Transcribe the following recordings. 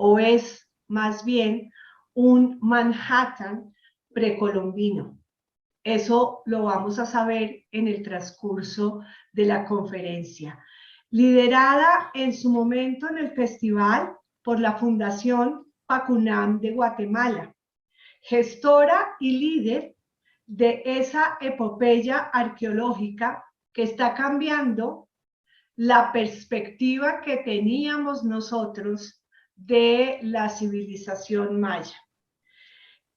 o es más bien un Manhattan precolombino. Eso lo vamos a saber en el transcurso de la conferencia. Liderada en su momento en el festival por la Fundación Pacunam de Guatemala, gestora y líder de esa epopeya arqueológica que está cambiando la perspectiva que teníamos nosotros de la civilización maya.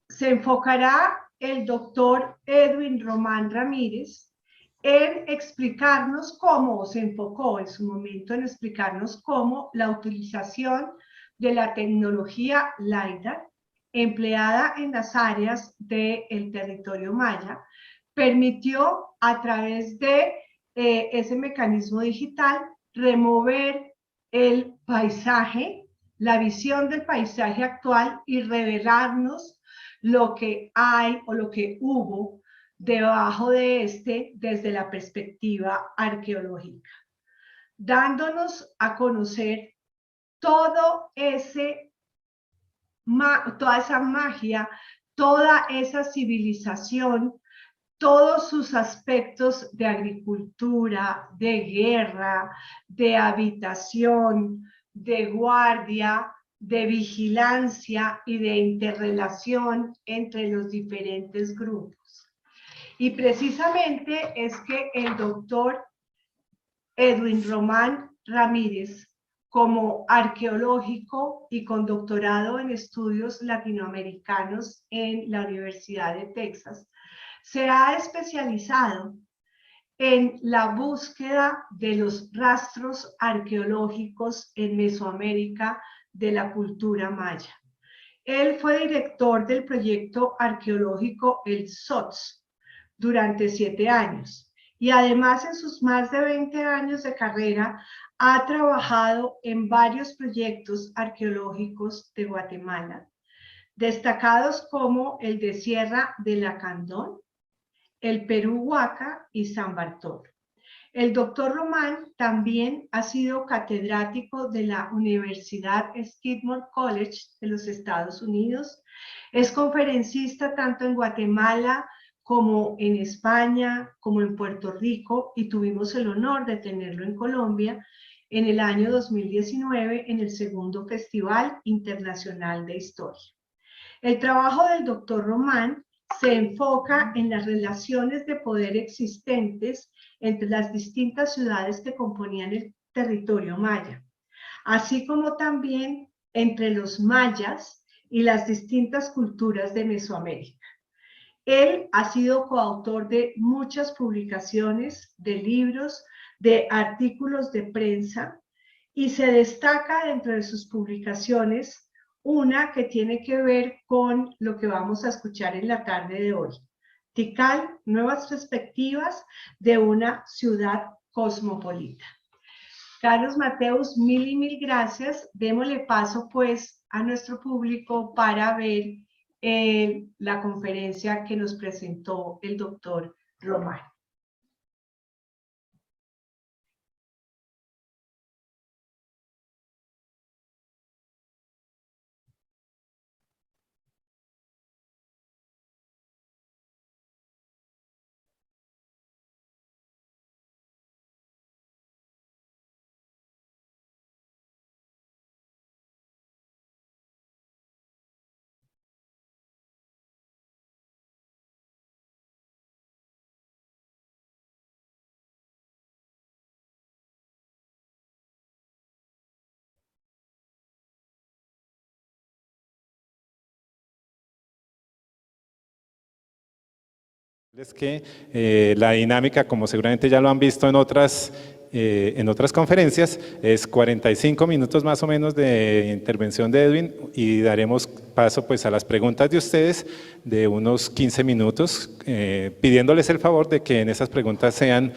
Se enfocará el doctor Edwin Román Ramírez en explicarnos cómo, se enfocó en su momento en explicarnos cómo la utilización de la tecnología LiDAR empleada en las áreas del territorio maya permitió a través de ese mecanismo digital remover el paisaje, la visión del paisaje actual y revelarnos lo que hay o lo que hubo debajo de este desde la perspectiva arqueológica, dándonos a conocer todo toda esa magia, toda esa civilización, todos sus aspectos de agricultura, de guerra, de habitación, de guardia, de vigilancia y de interrelación entre los diferentes grupos. Y precisamente es que el doctor Edwin Román Ramírez, como arqueológico y con doctorado en estudios latinoamericanos en la Universidad de Texas, se ha especializado en la búsqueda de los rastros arqueológicos en Mesoamérica de la cultura maya. Él fue director del proyecto arqueológico El SOTS durante 7 años y además en sus más de 20 años de carrera ha trabajado en varios proyectos arqueológicos de Guatemala, destacados como el de Sierra de Lacandón, el Perú Huaca y San Bartolo. El doctor Román también ha sido catedrático de la Universidad Skidmore College de los Estados Unidos. Es conferencista tanto en Guatemala como en España, como en Puerto Rico, y tuvimos el honor de tenerlo en Colombia en el año 2019 en el segundo Festival Internacional de Historia. El trabajo del doctor Román se enfoca en las relaciones de poder existentes entre las distintas ciudades que componían el territorio maya, así como también entre los mayas y las distintas culturas de Mesoamérica. Él ha sido coautor de muchas publicaciones, de libros, de artículos de prensa, y se destaca dentro de sus publicaciones una que tiene que ver con lo que vamos a escuchar en la tarde de hoy. Tikal, nuevas perspectivas de una ciudad cosmopolita. Carlos Mateus, mil y mil gracias. Démosle paso pues a nuestro público para ver la conferencia que nos presentó el doctor Román. Es que la dinámica, como seguramente ya lo han visto en otras conferencias, es 45 minutos más o menos de intervención de Edwin y daremos paso pues a las preguntas de ustedes de unos 15 minutos, pidiéndoles el favor de que en esas preguntas sean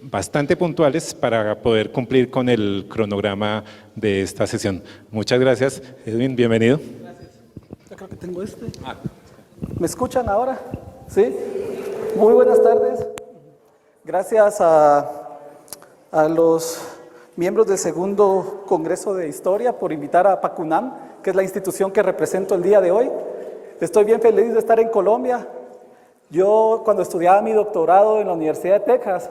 bastante puntuales para poder cumplir con el cronograma de esta sesión. Muchas gracias, Edwin, bienvenido. Gracias. Yo creo que tengo este. ¿Me escuchan ahora? ¿Sí? Muy buenas tardes. Gracias a los miembros del segundo Congreso de Historia, por invitar a PACUNAM, que es la institución que represento el día de hoy. Estoy bien feliz de estar en Colombia. Yo, cuando estudiaba mi doctorado en la Universidad de Texas,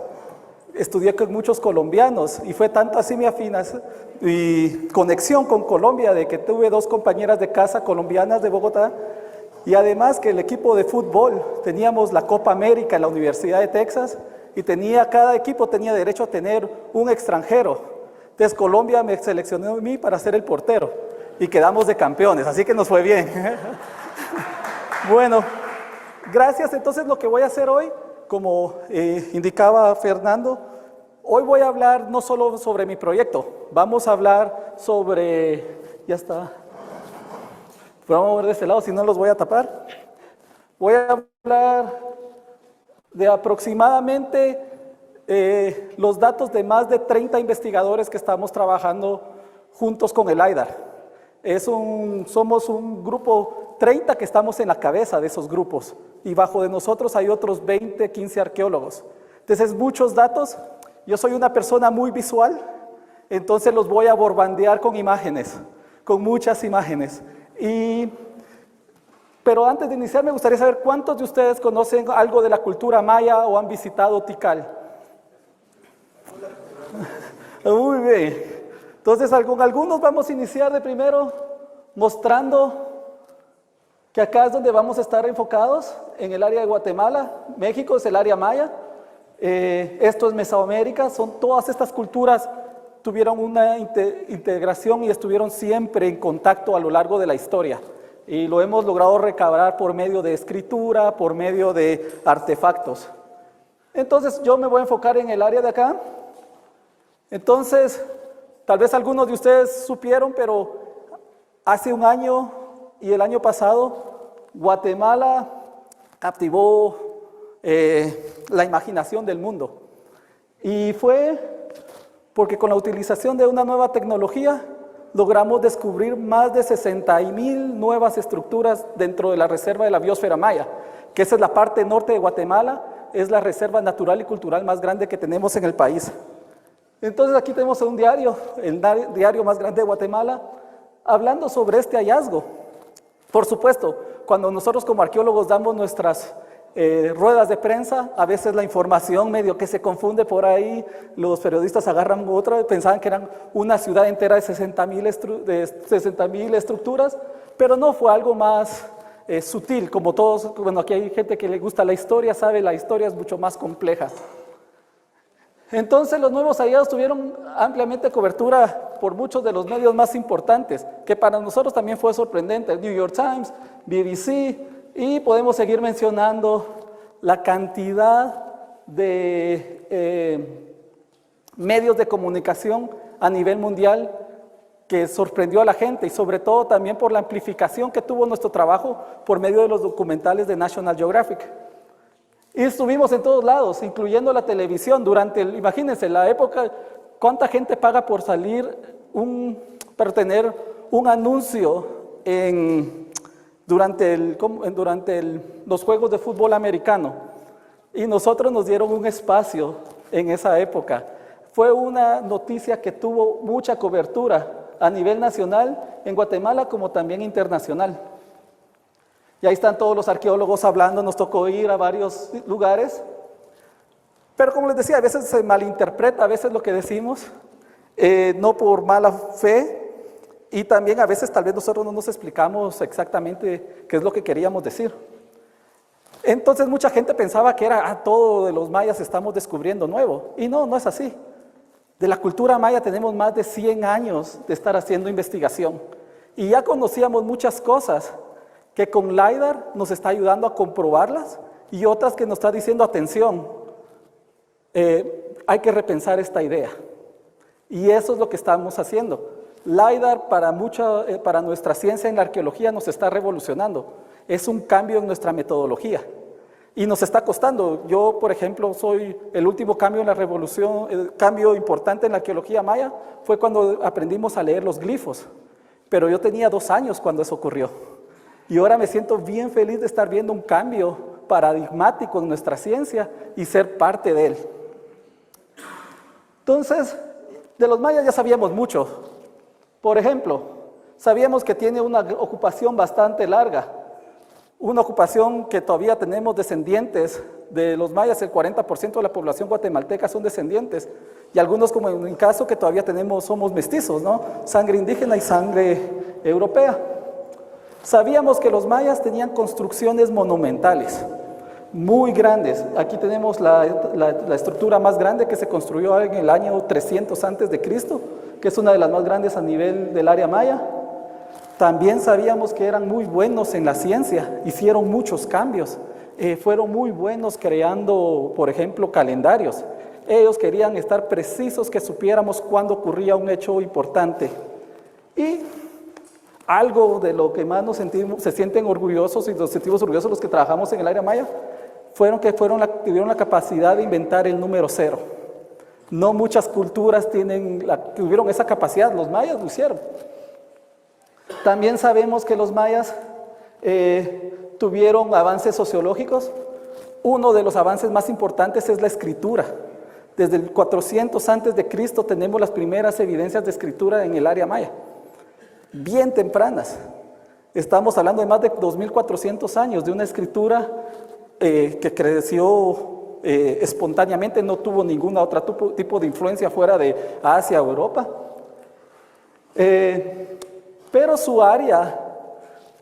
estudié con muchos colombianos y fue tanto así mi afinidad y conexión con Colombia de que tuve 2 compañeras de casa colombianas de Bogotá, y además que el equipo de fútbol, teníamos la Copa América en la Universidad de Texas y cada equipo tenía derecho a tener un extranjero. Entonces Colombia me seleccionó a mí para ser el portero y quedamos de campeones, así que nos fue bien. Bueno, gracias. Entonces lo que voy a hacer hoy, como indicaba Fernando, hoy voy a hablar no solo sobre mi proyecto, vamos a hablar sobre, ya está, vamos a ver de este lado, si no los voy a tapar. Voy a hablar de aproximadamente los datos de más de 30 investigadores que estamos trabajando juntos con el LiDAR. Somos un grupo 30 que estamos en la cabeza de esos grupos y bajo de nosotros hay otros 20, 15 arqueólogos. Entonces, muchos datos. Yo soy una persona muy visual, entonces los voy a bombardear con imágenes, con muchas imágenes. Pero antes de iniciar me gustaría saber cuántos de ustedes conocen algo de la cultura maya o han visitado Tikal. Muy bien. Entonces con algunos vamos a iniciar de primero mostrando que acá es donde vamos a estar enfocados, en el área de Guatemala. México es el área maya. Esto es Mesoamérica. Todas estas culturas tuvieron una integración y estuvieron siempre en contacto a lo largo de la historia. Y lo hemos logrado recabar por medio de escritura, por medio de artefactos. Entonces yo me voy a enfocar en el área de acá. Entonces, tal vez algunos de ustedes supieron, pero hace un año y el año pasado, Guatemala activó la imaginación del mundo. Y fue porque con la utilización de una nueva tecnología logramos descubrir más de 60,000 nuevas estructuras dentro de la reserva de la biosfera maya, que esa es la parte norte de Guatemala, es la reserva natural y cultural más grande que tenemos en el país. Entonces aquí tenemos un diario, el diario más grande de Guatemala, hablando sobre este hallazgo. Por supuesto, cuando nosotros como arqueólogos damos nuestras ruedas de prensa, a veces la información medio que se confunde por ahí, los periodistas agarran otra, pensaban que eran una ciudad entera de 60,000 estructuras, pero no, fue algo más sutil, como todos, bueno, aquí hay gente que le gusta la historia, sabe, la historia es mucho más compleja. Entonces los nuevos hallazgos tuvieron ampliamente cobertura por muchos de los medios más importantes, que para nosotros también fue sorprendente, el New York Times, BBC, y podemos seguir mencionando la cantidad de medios de comunicación a nivel mundial que sorprendió a la gente, y sobre todo también por la amplificación que tuvo nuestro trabajo por medio de los documentales de National Geographic. Y estuvimos en todos lados, incluyendo la televisión. Imagínense, la época, ¿cuánta gente paga por para tener un anuncio durante los juegos de fútbol americano? Y nosotros nos dieron un espacio en esa época. Fue una noticia que tuvo mucha cobertura a nivel nacional en Guatemala como también internacional. Y ahí están todos los arqueólogos hablando, nos tocó ir a varios lugares. Pero como les decía, a veces se malinterpreta a veces lo que decimos, no por mala fe, y también a veces tal vez nosotros no nos explicamos exactamente qué es lo que queríamos decir. Entonces mucha gente pensaba que era todo de los mayas estamos descubriendo nuevo, y no, no es así. De la cultura maya tenemos más de 100 años de estar haciendo investigación, y ya conocíamos muchas cosas que con LiDAR nos está ayudando a comprobarlas, y otras que nos está diciendo, atención, hay que repensar esta idea. Y eso es lo que estamos haciendo. LiDAR para nuestra ciencia en la arqueología nos está revolucionando. Es un cambio en nuestra metodología. Y nos está costando. Yo, por ejemplo, soy el último cambio en la revolución, el cambio importante en la arqueología maya, fue cuando aprendimos a leer los glifos. Pero yo tenía 2 años cuando eso ocurrió. Y ahora me siento bien feliz de estar viendo un cambio paradigmático en nuestra ciencia y ser parte de él. Entonces, De los mayas ya sabíamos mucho. Por ejemplo, sabíamos que tiene una ocupación bastante larga, una ocupación que todavía tenemos descendientes de los mayas. El 40% de la población guatemalteca son descendientes, y algunos, como en mi caso, que todavía somos mestizos, ¿no? Sangre indígena y sangre europea. Sabíamos que los mayas tenían construcciones monumentales, muy grandes. Aquí tenemos la estructura más grande, que se construyó en el año 300 antes de Cristo, que es una de las más grandes a nivel del área maya. También sabíamos que eran muy buenos en la ciencia, hicieron muchos cambios, fueron muy buenos creando, por ejemplo, calendarios. Ellos querían estar precisos, que supiéramos cuándo ocurría un hecho importante. Y algo de lo que más se sienten orgullosos, y nos sentimos orgullosos los que trabajamos en el área maya, tuvieron la capacidad de inventar el número 0. No muchas culturas tuvieron esa capacidad, los mayas lo hicieron. También sabemos que los mayas tuvieron avances sociológicos. Uno de los avances más importantes es la escritura. Desde el 400 antes de Cristo tenemos las primeras evidencias de escritura en el área maya, bien tempranas. Estamos hablando de más de 2400 años de una escritura que creció espontáneamente, no tuvo ningún otro tipo de influencia fuera de Asia o Europa. Pero su área,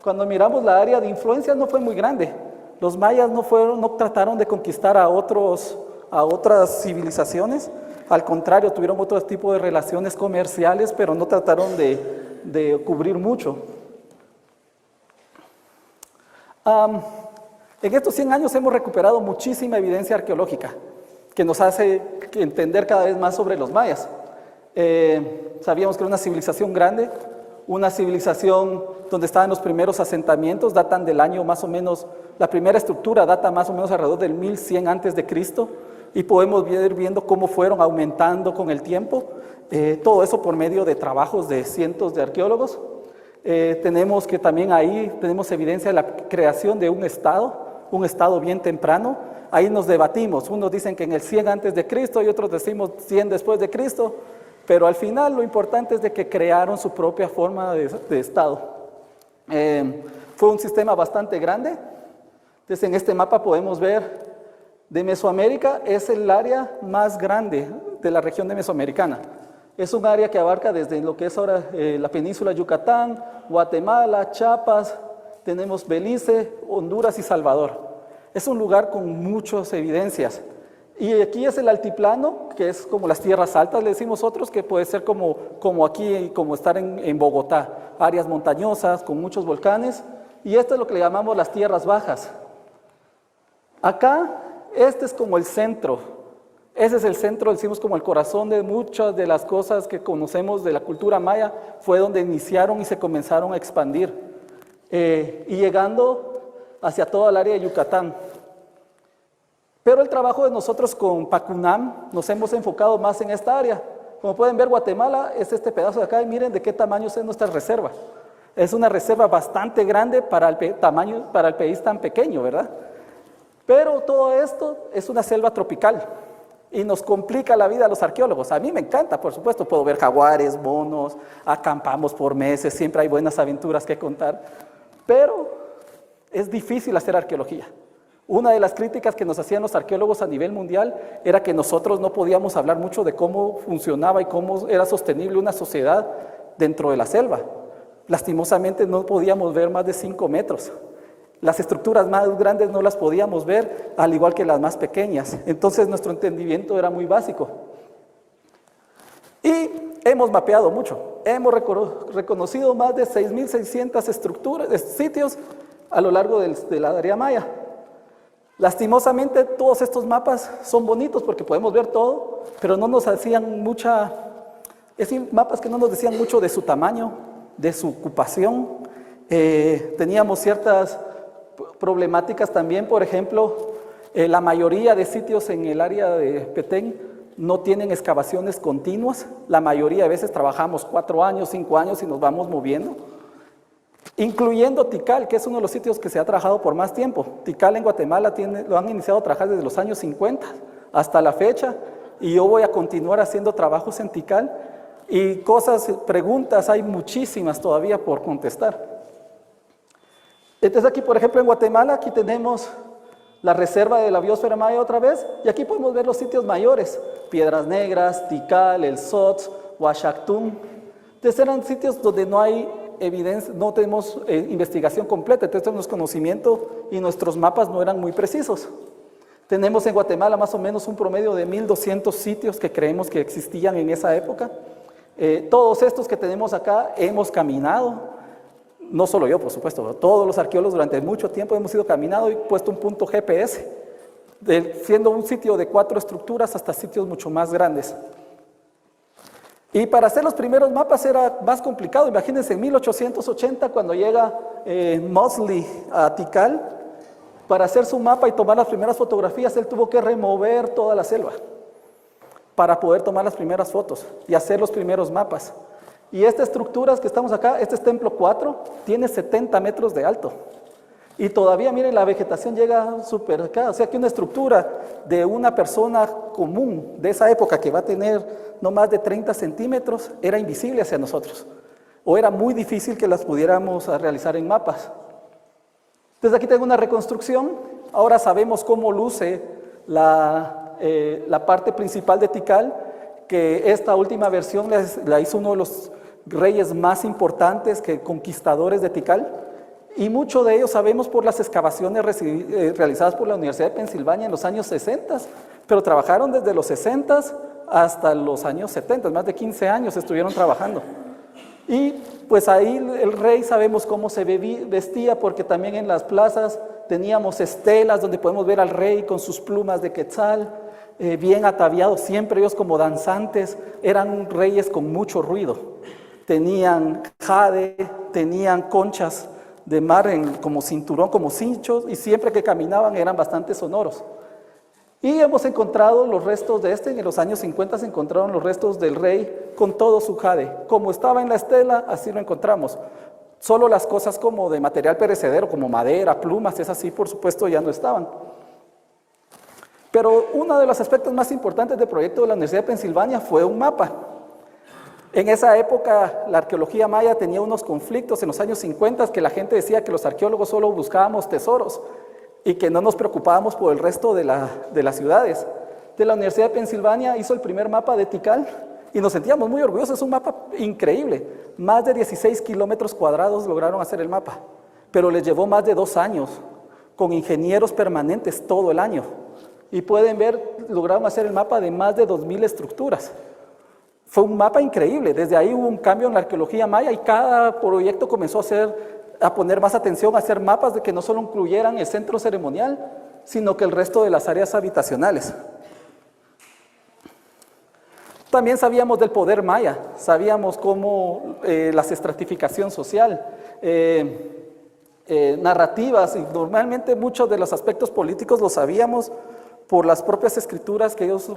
cuando miramos la área de influencia, no fue muy grande. Los mayas no trataron de conquistar a otras civilizaciones. Al contrario, tuvieron otro tipo de relaciones comerciales, pero no trataron de cubrir mucho. En estos 100 años hemos recuperado muchísima evidencia arqueológica que nos hace entender cada vez más sobre los mayas. Sabíamos que era una civilización grande, una civilización donde estaban los primeros asentamientos, datan del año más o menos, la primera estructura data más o menos alrededor del 1100 antes de Cristo, y podemos ir viendo cómo fueron aumentando con el tiempo, todo eso por medio de trabajos de cientos de arqueólogos. Tenemos que también ahí tenemos evidencia de la creación de un estado bien temprano. Ahí nos debatimos, unos dicen que en el 100 antes de Cristo y otros decimos 100 después de Cristo, pero al final lo importante es de que crearon su propia forma de estado. Fue un sistema bastante grande. Entonces en este mapa podemos ver de Mesoamérica, es el área más grande de la región de Mesoamericana. Es un área que abarca desde lo que es ahora la península Yucatán, Guatemala, Chiapas, tenemos Belice, Honduras y Salvador. Es un lugar con muchas evidencias. Y aquí es el altiplano, que es como las tierras altas, le decimos otros, que puede ser como aquí, como estar en Bogotá, áreas montañosas con muchos volcanes. Y esto es lo que le llamamos las tierras bajas. Acá, este es como el centro. Ese es el centro, decimos como el corazón de muchas de las cosas que conocemos de la cultura maya, fue donde iniciaron y se comenzaron a expandir, y llegando hacia toda el área de Yucatán. Pero el trabajo de nosotros con Pacunam, nos hemos enfocado más en esta área. Como pueden ver, Guatemala es este pedazo de acá, y miren de qué tamaño es nuestra reserva. Es una reserva bastante grande para el país tan pequeño, ¿verdad? Pero todo esto es una selva tropical y nos complica la vida a los arqueólogos. A mí me encanta, por supuesto, puedo ver jaguares, monos, acampamos por meses, siempre hay buenas aventuras que contar, pero es difícil hacer arqueología. Una de las críticas que nos hacían los arqueólogos a nivel mundial era que nosotros no podíamos hablar mucho de cómo funcionaba y cómo era sostenible una sociedad dentro de la selva. Lastimosamente no podíamos ver más de 5 metros. Las estructuras más grandes no las podíamos ver, al igual que las más pequeñas. Entonces nuestro entendimiento era muy básico. Y hemos mapeado mucho. Hemos reconocido más de 6.600 estructuras, sitios a lo largo de la área maya. Lastimosamente todos estos mapas son bonitos porque podemos ver todo, pero no nos hacían mapas que no nos decían mucho de su tamaño, de su ocupación. Teníamos ciertas problemáticas también, por ejemplo, la mayoría de sitios en el área de Petén no tienen excavaciones continuas. La mayoría de veces trabajamos 4 años, 5 años y nos vamos moviendo. Incluyendo Tikal, que es uno de los sitios que se ha trabajado por más tiempo. Tikal en Guatemala lo han iniciado a trabajar desde los años 50 hasta la fecha. y yo voy a continuar haciendo trabajos en Tikal y preguntas, hay muchísimas todavía por contestar. Entonces aquí, por ejemplo, en Guatemala, aquí tenemos la reserva de la biosfera maya otra vez, y aquí podemos ver los sitios mayores, Piedras Negras, Tikal, El Sots, Huachactún. Entonces eran sitios donde no hay evidencia, no tenemos investigación completa, entonces nuestro conocimiento y nuestros mapas no eran muy precisos. Tenemos en Guatemala más o menos un promedio de 1,200 sitios que creemos que existían en esa época. Todos estos que tenemos acá hemos caminado. No solo yo, por supuesto, pero todos los arqueólogos durante mucho tiempo hemos ido caminando y puesto un punto GPS, siendo un sitio de 4 estructuras hasta sitios mucho más grandes. Y para hacer los primeros mapas era más complicado. Imagínense, en 1880, cuando llega Mosley a Tikal, para hacer su mapa y tomar las primeras fotografías, él tuvo que remover toda la selva para poder tomar las primeras fotos y hacer los primeros mapas. Y estas estructuras que estamos acá, este es Templo 4, tiene 70 metros de alto. Y todavía, miren, la vegetación llega súper acá. O sea que una estructura de una persona común de esa época que va a tener no más de 30 centímetros era invisible hacia nosotros. O era muy difícil que las pudiéramos realizar en mapas. Entonces aquí tengo una reconstrucción. Ahora sabemos cómo luce la parte principal de Tikal, que esta última versión la hizo uno de los reyes más importantes, conquistadores de Tikal, y mucho de ello sabemos por las excavaciones realizadas por la Universidad de Pensilvania en los años 60, pero trabajaron desde los 60 hasta los años 70, más de 15 años estuvieron trabajando. Y pues ahí el rey sabemos cómo se vestía, porque también en las plazas teníamos estelas donde podemos ver al rey con sus plumas de quetzal, bien ataviados, siempre ellos como danzantes, eran reyes con mucho ruido. Tenían jade, tenían conchas de mar como cinturón, como cinchos, y siempre que caminaban eran bastante sonoros. Y hemos encontrado los restos en los años 50 se encontraron los restos del rey con todo su jade. Como estaba en la estela, así lo encontramos. Solo las cosas como de material perecedero, como madera, plumas, esas sí, por supuesto, ya no estaban. Pero uno de los aspectos más importantes del proyecto de la Universidad de Pensilvania fue un mapa. En esa época, la arqueología maya tenía unos conflictos en los años 50 que la gente decía que los arqueólogos solo buscábamos tesoros y que no nos preocupábamos por el resto de las ciudades. De la Universidad de Pensilvania hizo el primer mapa de Tikal y nos sentíamos muy orgullosos. Es un mapa increíble. Más de 16 kilómetros cuadrados lograron hacer el mapa, pero les llevó más de 2 años, con ingenieros permanentes todo el año. Y pueden ver, lograron hacer el mapa de más de 2,000 estructuras. Fue un mapa increíble. Desde ahí hubo un cambio en la arqueología maya y cada proyecto comenzó a poner más atención, a hacer mapas de que no solo incluyeran el centro ceremonial, sino que el resto de las áreas habitacionales. También sabíamos del poder maya, sabíamos cómo la estratificación social, narrativas, y normalmente muchos de los aspectos políticos los sabíamos por las propias escrituras que ellos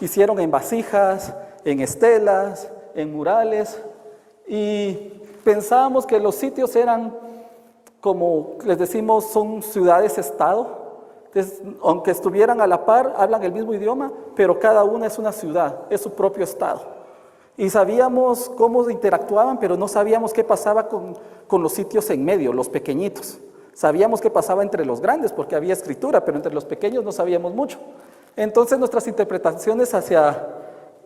hicieron en vasijas, en estelas, en murales, y pensábamos que los sitios eran, como les decimos, son ciudades-estado. Entonces, aunque estuvieran a la par, hablan el mismo idioma, pero cada una es una ciudad, es su propio estado. Y sabíamos cómo interactuaban, pero no sabíamos qué pasaba con los sitios en medio, los pequeñitos. Sabíamos qué pasaba entre los grandes, porque había escritura, pero entre los pequeños no sabíamos mucho. Entonces nuestras interpretaciones hacia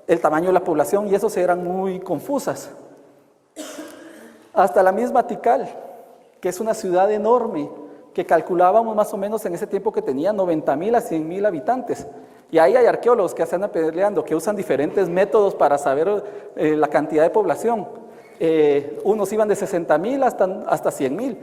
el tamaño de la población y eso eran muy confusas. Hasta la misma Tikal, que es una ciudad enorme, que calculábamos más o menos en ese tiempo que tenía 90,000 a 100,000 habitantes. Y ahí hay arqueólogos que se andan peleando, que usan diferentes métodos para saber la cantidad de población. Unos iban de 60,000 hasta 100,000.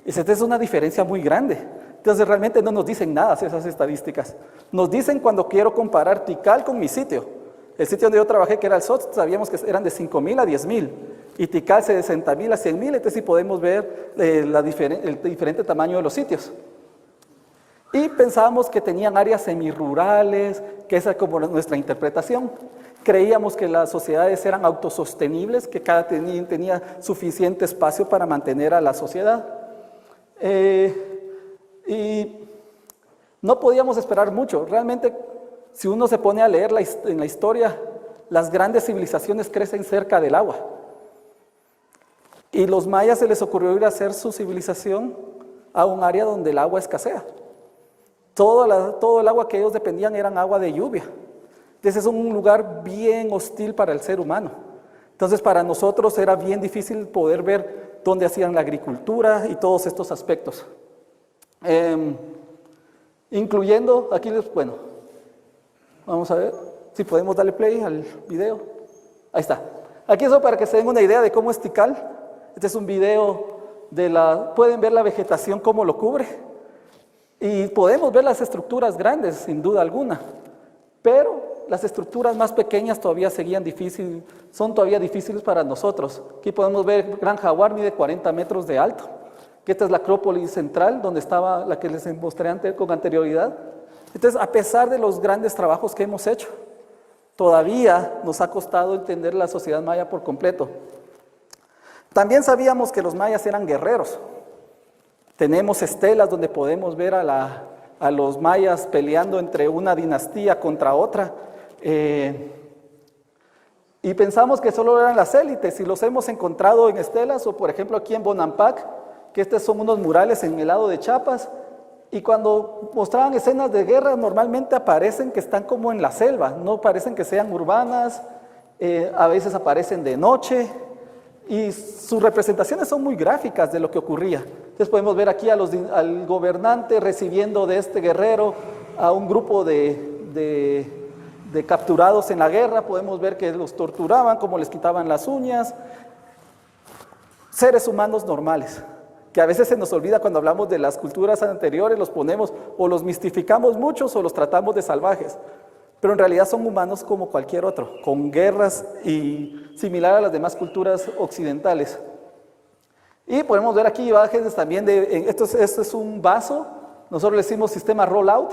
Esa es una diferencia muy grande. Entonces realmente no nos dicen nada esas estadísticas. Nos dicen cuando quiero comparar Tikal con mi sitio. El sitio donde yo trabajé, que era el SOT, sabíamos que eran de 5,000 a 10,000. Y Tikal de 60,000 a 100,000, entonces sí podemos ver el diferente tamaño de los sitios. Y pensábamos que tenían áreas semirurales, que esa es como nuestra interpretación. Creíamos que las sociedades eran autosostenibles, que cada tenía suficiente espacio para mantener a la sociedad. Y no podíamos esperar mucho. Realmente si uno se pone a leer en la historia, las grandes civilizaciones crecen cerca del agua. Y los mayas se les ocurrió ir a hacer su civilización a un área donde el agua escasea. Todo el agua que ellos dependían era agua de lluvia. Entonces es un lugar bien hostil para el ser humano. Entonces para nosotros era bien difícil poder ver dónde hacían la agricultura y todos estos aspectos. Incluyendo, aquí bueno, vamos a ver si podemos darle play al video. Ahí está. Aquí eso para que se den una idea de cómo es Tikal. Este es un video pueden ver la vegetación cómo lo cubre. Y podemos ver las estructuras grandes, sin duda alguna. Pero las estructuras más pequeñas todavía son todavía difíciles para nosotros. Aquí podemos ver Gran Jaguar, mide 40 metros de alto. Que esta es la Acrópolis central, donde estaba la que les mostré con anterioridad. Entonces, a pesar de los grandes trabajos que hemos hecho, todavía nos ha costado entender la sociedad maya por completo. También sabíamos que los mayas eran guerreros. Tenemos estelas donde podemos ver a los mayas peleando entre una dinastía contra otra. Y pensamos que solo eran las élites, y los hemos encontrado en estelas, o por ejemplo aquí en Bonampak, que estos son unos murales en el lado de Chiapas, y cuando mostraban escenas de guerra normalmente aparecen que están como en la selva, no parecen que sean urbanas, a veces aparecen de noche, y sus representaciones son muy gráficas de lo que ocurría. Entonces podemos ver aquí al gobernante recibiendo de este guerrero a un grupo de capturados en la guerra. Podemos ver que los torturaban, cómo les quitaban las uñas. Seres humanos normales, que a veces se nos olvida cuando hablamos de las culturas anteriores, los ponemos o los mistificamos muchos o los tratamos de salvajes. Pero en realidad son humanos como cualquier otro, con guerras y similar a las demás culturas occidentales. Y podemos ver aquí imágenes también esto es un vaso, nosotros le decimos sistema rollout,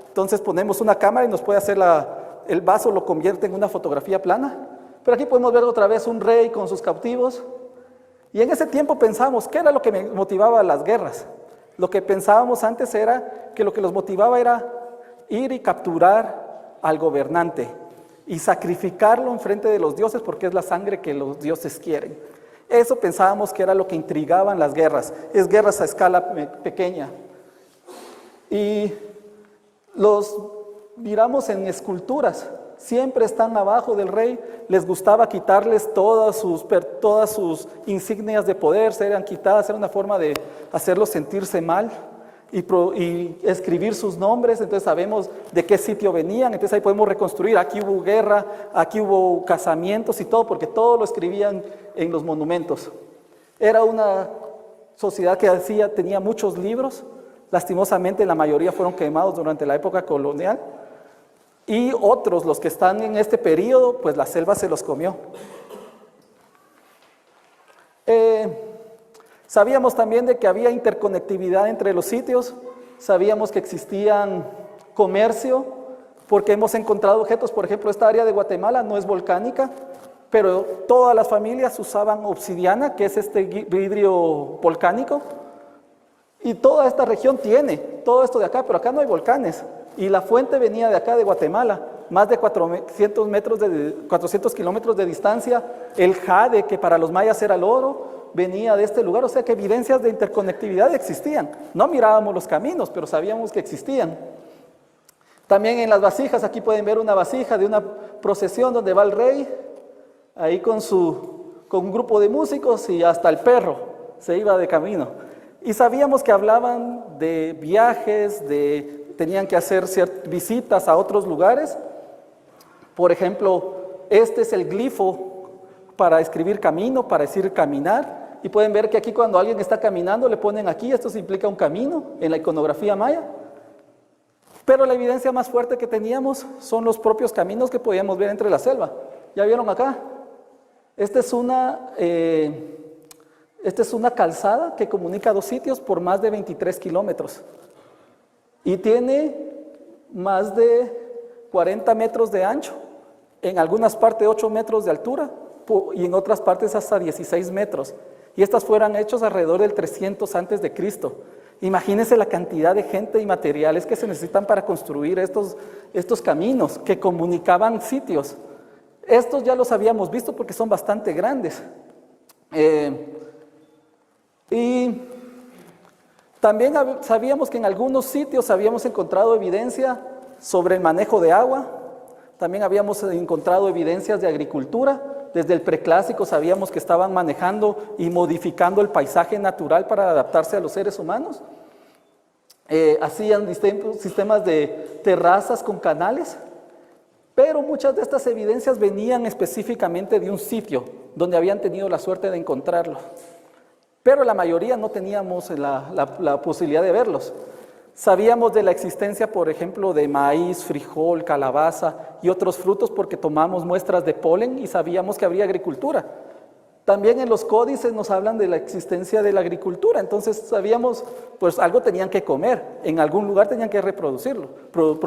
entonces ponemos una cámara y nos puede hacer el vaso lo convierte en una fotografía plana. Pero aquí podemos ver otra vez un rey con sus cautivos. Y en ese tiempo pensamos, ¿qué era lo que motivaba las guerras? Lo que pensábamos antes era que lo que los motivaba era ir y capturar al gobernante y sacrificarlo en frente de los dioses porque es la sangre que los dioses quieren. Eso pensábamos que era lo que intrigaban las guerras, es guerras a escala pequeña. Y los miramos en esculturas, siempre están abajo del rey, les gustaba quitarles todas sus insignias de poder, se eran quitadas, era una forma de hacerlos sentirse mal. Y escribir sus nombres, entonces sabemos de qué sitio venían, entonces ahí podemos reconstruir, aquí hubo guerra, aquí hubo casamientos y todo, porque todo lo escribían en los monumentos. Era una sociedad que tenía muchos libros, lastimosamente la mayoría fueron quemados durante la época colonial, y otros, los que están en este periodo, pues la selva se los comió. Sabíamos también de que había interconectividad entre los sitios, sabíamos que existían comercio, porque hemos encontrado objetos, por ejemplo, esta área de Guatemala no es volcánica, pero todas las familias usaban obsidiana, que es este vidrio volcánico, y toda esta región tiene todo esto de acá, pero acá no hay volcanes, y la fuente venía de acá, de Guatemala, más de 400 kilómetros de distancia. El jade, que para los mayas era el oro, venía de este lugar, o sea que evidencias de interconectividad existían. No mirábamos los caminos, pero sabíamos que existían. También en las vasijas, aquí pueden ver una vasija de una procesión donde va el rey, ahí con un grupo de músicos y hasta el perro se iba de camino. Y sabíamos que hablaban de viajes, tenían que hacer visitas a otros lugares. Por ejemplo, este es el glifo para escribir camino, para decir caminar. Y pueden ver que aquí cuando alguien está caminando le ponen aquí, esto implica un camino en la iconografía maya. Pero la evidencia más fuerte que teníamos son los propios caminos que podíamos ver entre la selva. ¿Ya vieron acá? Esta es una calzada que comunica dos sitios por más de 23 kilómetros. Y tiene más de 40 metros de ancho, en algunas partes 8 metros de altura y en otras partes hasta 16 metros. Y estas fueron hechas alrededor del 300 antes de Cristo. Imagínense la cantidad de gente y materiales que se necesitan para construir estos caminos que comunicaban sitios. Estos ya los habíamos visto porque son bastante grandes. Y también sabíamos que en algunos sitios habíamos encontrado evidencia sobre el manejo de agua. También habíamos encontrado evidencias de agricultura. Desde el preclásico sabíamos que estaban manejando y modificando el paisaje natural para adaptarse a los seres humanos. Hacían sistemas de terrazas con canales, pero muchas de estas evidencias venían específicamente de un sitio donde habían tenido la suerte de encontrarlo. Pero la mayoría no teníamos la posibilidad de verlos. Sabíamos de la existencia, por ejemplo, de maíz, frijol, calabaza y otros frutos porque tomamos muestras de polen y sabíamos que habría agricultura. También en los códices nos hablan de la existencia de la agricultura, entonces sabíamos, pues algo tenían que comer, en algún lugar tenían que producirlo, pero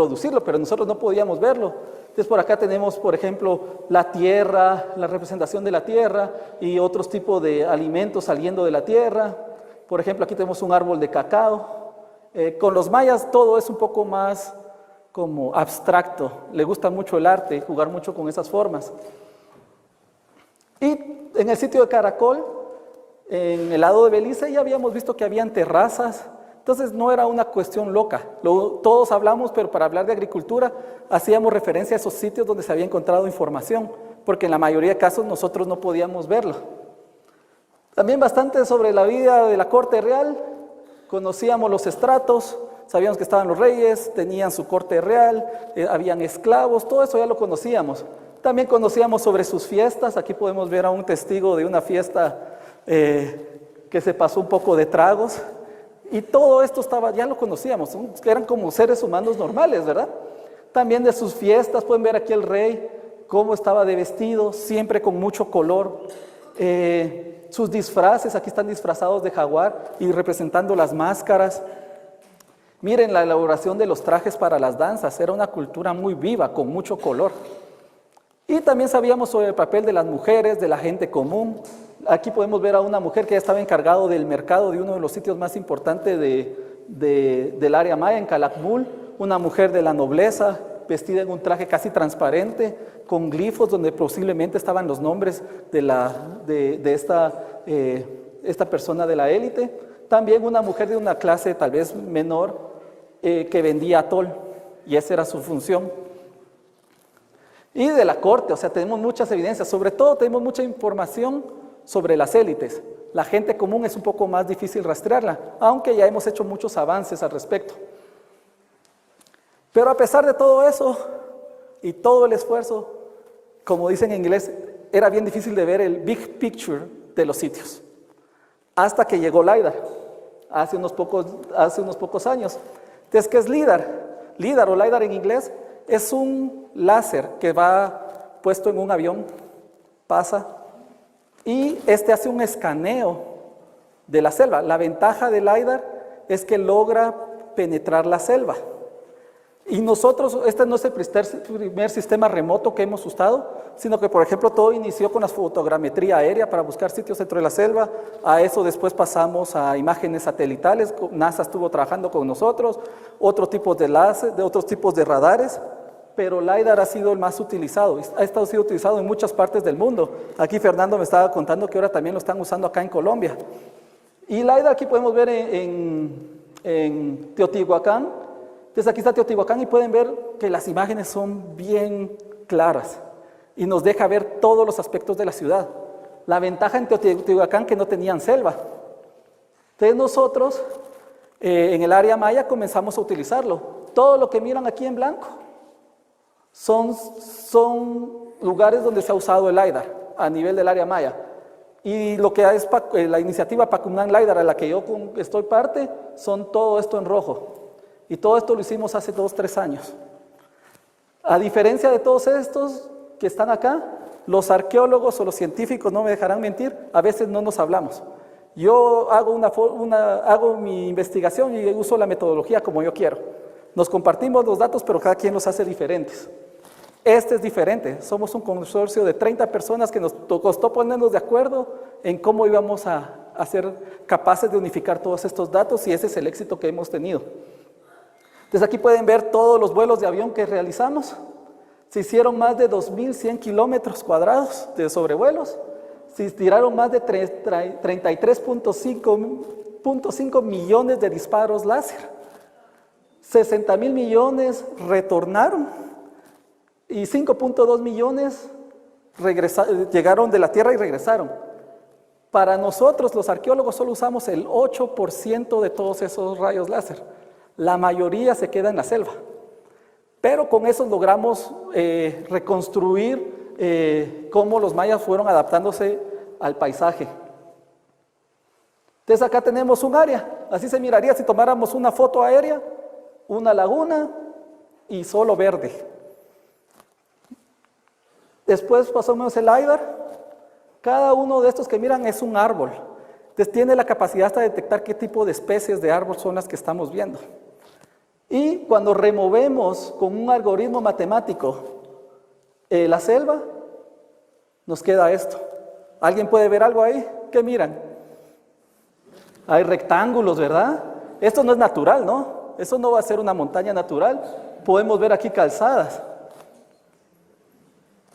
nosotros no podíamos verlo. Entonces por acá tenemos, por ejemplo, la tierra, la representación de la tierra y otros tipos de alimentos saliendo de la tierra. Por ejemplo, aquí tenemos un árbol de cacao. Con los mayas todo es un poco más como abstracto, le gusta mucho el arte, jugar mucho con esas formas. Y en el sitio de Caracol, en el lado de Belice, ya habíamos visto que habían terrazas, entonces no era una cuestión loca. Todos hablamos, pero para hablar de agricultura hacíamos referencia a esos sitios donde se había encontrado información, porque en la mayoría de casos nosotros no podíamos verlo. También bastante sobre la vida de la corte real. Conocíamos los estratos, sabíamos que estaban los reyes, tenían su corte real, habían esclavos, todo eso ya lo conocíamos. También conocíamos sobre sus fiestas, aquí podemos ver a un testigo de una fiesta que se pasó un poco de tragos, y todo esto ya lo conocíamos, eran como seres humanos normales, ¿verdad? También de sus fiestas, pueden ver aquí el rey, cómo estaba de vestido, siempre con mucho color. Sus disfraces, aquí están disfrazados de jaguar y representando las máscaras. Miren la elaboración de los trajes para las danzas, era una cultura muy viva, con mucho color. Y también sabíamos sobre el papel de las mujeres, de la gente común. Aquí podemos ver a una mujer que ya estaba encargada del mercado de uno de los sitios más importantes del área maya, en Calakmul, una mujer de la nobleza, vestida en un traje casi transparente, con glifos donde posiblemente estaban los nombres de esta persona de la élite. También una mujer de una clase tal vez menor que vendía atol, y esa era su función. Y de la corte, o sea, tenemos muchas evidencias, sobre todo tenemos mucha información sobre las élites. La gente común es un poco más difícil rastrearla, aunque ya hemos hecho muchos avances al respecto. Pero a pesar de todo eso y todo el esfuerzo, como dicen en inglés, era bien difícil de ver el big picture de los sitios. Hasta que llegó LiDAR, hace unos pocos años. Entonces, ¿qué es LiDAR? LiDAR o LiDAR en inglés es un láser que va puesto en un avión, pasa, y hace un escaneo de la selva. La ventaja del LiDAR es que logra penetrar la selva. Y nosotros, este no es el primer sistema remoto que hemos usado, sino que, por ejemplo, todo inició con la fotogrametría aérea para buscar sitios dentro de la selva. A eso después pasamos a imágenes satelitales. NASA estuvo trabajando con nosotros, otros tipos de radares, pero LiDAR ha sido el más utilizado. Ha sido utilizado en muchas partes del mundo. Aquí Fernando me estaba contando que ahora también lo están usando acá en Colombia. Y LiDAR aquí podemos ver en Teotihuacán. Entonces aquí está Teotihuacán y pueden ver que las imágenes son bien claras y nos deja ver todos los aspectos de la ciudad. La ventaja en Teotihuacán que no tenían selva. Entonces nosotros en el área maya comenzamos a utilizarlo. Todo lo que miran aquí en blanco son lugares donde se ha usado el LiDAR a nivel del área maya. Y lo que es la iniciativa Pacumnan LiDAR, a la que yo estoy parte, son todo esto en rojo. Y todo esto lo hicimos hace 2-3 años. A diferencia de todos estos que están acá, los arqueólogos o los científicos, no me dejarán mentir, a veces no nos hablamos. Yo hago mi investigación y uso la metodología como yo quiero. Nos compartimos los datos, pero cada quien los hace diferentes. Este es diferente. Somos un consorcio de 30 personas que nos costó ponernos de acuerdo en cómo íbamos a a ser capaces de unificar todos estos datos, y ese es el éxito que hemos tenido. Entonces aquí pueden ver todos los vuelos de avión que realizamos. Se hicieron más de 2.100 kilómetros cuadrados de sobrevuelos. Se tiraron más de 33.5 millones de disparos láser. 60.000 millones retornaron y 5.2 millones llegaron de la Tierra y regresaron. Para nosotros, los arqueólogos, solo usamos el 8% de todos esos rayos láser. La mayoría se queda en la selva. Pero con eso logramos reconstruir cómo los mayas fueron adaptándose al paisaje. Entonces acá tenemos un área, así se miraría si tomáramos una foto aérea, una laguna y solo verde. Después pasamos el LiDAR. Cada uno de estos que miran es un árbol. Entonces tiene la capacidad hasta de detectar qué tipo de especies de árbol son las que estamos viendo. Y cuando removemos con un algoritmo matemático la selva, nos queda esto. ¿Alguien puede ver algo ahí? ¿Qué miran? Hay rectángulos, ¿verdad? Esto no es natural, ¿no? Eso no va a ser una montaña natural. Podemos ver aquí calzadas.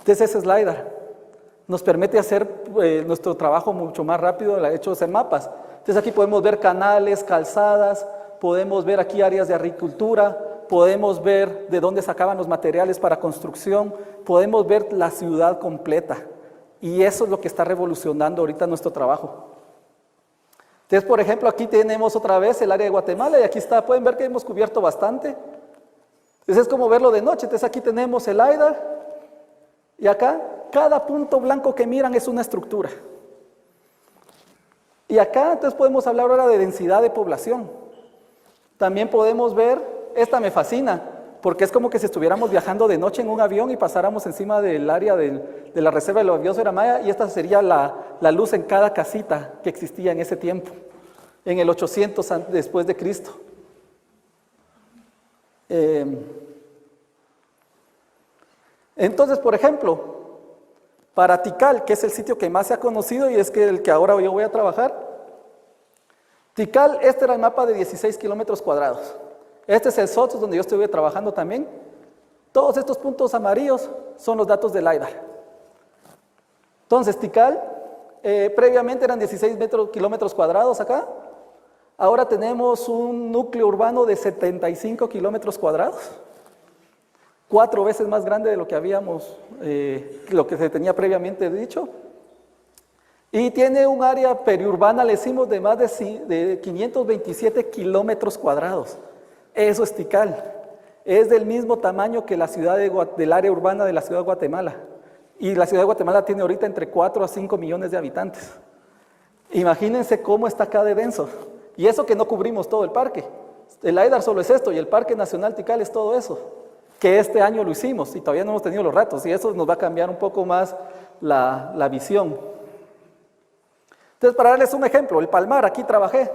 Entonces ese es LiDAR. Nos permite hacer nuestro trabajo mucho más rápido, el hecho de hacer mapas. Entonces aquí podemos ver canales, calzadas, podemos ver aquí áreas de agricultura, podemos ver de dónde sacaban los materiales para construcción, podemos ver la ciudad completa. Y eso es lo que está revolucionando ahorita nuestro trabajo. Entonces, por ejemplo, aquí tenemos otra vez el área de Guatemala y aquí está, pueden ver que hemos cubierto bastante. Entonces es como verlo de noche. Entonces aquí tenemos el LiDAR y acá cada punto blanco que miran es una estructura. Y acá entonces podemos hablar ahora de densidad de población. También podemos ver, esta me fascina, porque es como que si estuviéramos viajando de noche en un avión y pasáramos encima del área de la reserva de la biosfera maya, y esta sería la luz en cada casita que existía en ese tiempo, en el 800 después de Cristo. Entonces, por ejemplo, para Tikal, que es el sitio que más se ha conocido y es el que ahora yo voy a trabajar, Tikal, este era el mapa de 16 kilómetros cuadrados. Este es el SOTS donde yo estuve trabajando también. Todos estos puntos amarillos son los datos del LiDAR. Entonces, Tikal, previamente eran 16 kilómetros cuadrados acá. Ahora tenemos un núcleo urbano de 75 kilómetros cuadrados. 4 veces más grande de lo que lo que se tenía previamente dicho. Y tiene un área periurbana, le decimos, de más de 527 kilómetros cuadrados. Eso es Tikal. Es del mismo tamaño que la ciudad del área urbana de la ciudad de Guatemala. Y la ciudad de Guatemala tiene ahorita entre 4 a 5 millones de habitantes. Imagínense cómo está acá de denso. Y eso que no cubrimos todo el parque. El LiDAR solo es esto y el Parque Nacional Tikal es todo eso. Que este año lo hicimos y todavía no hemos tenido los ratos. Y eso nos va a cambiar un poco más la visión. Entonces, para darles un ejemplo, el Palmar, aquí trabajé.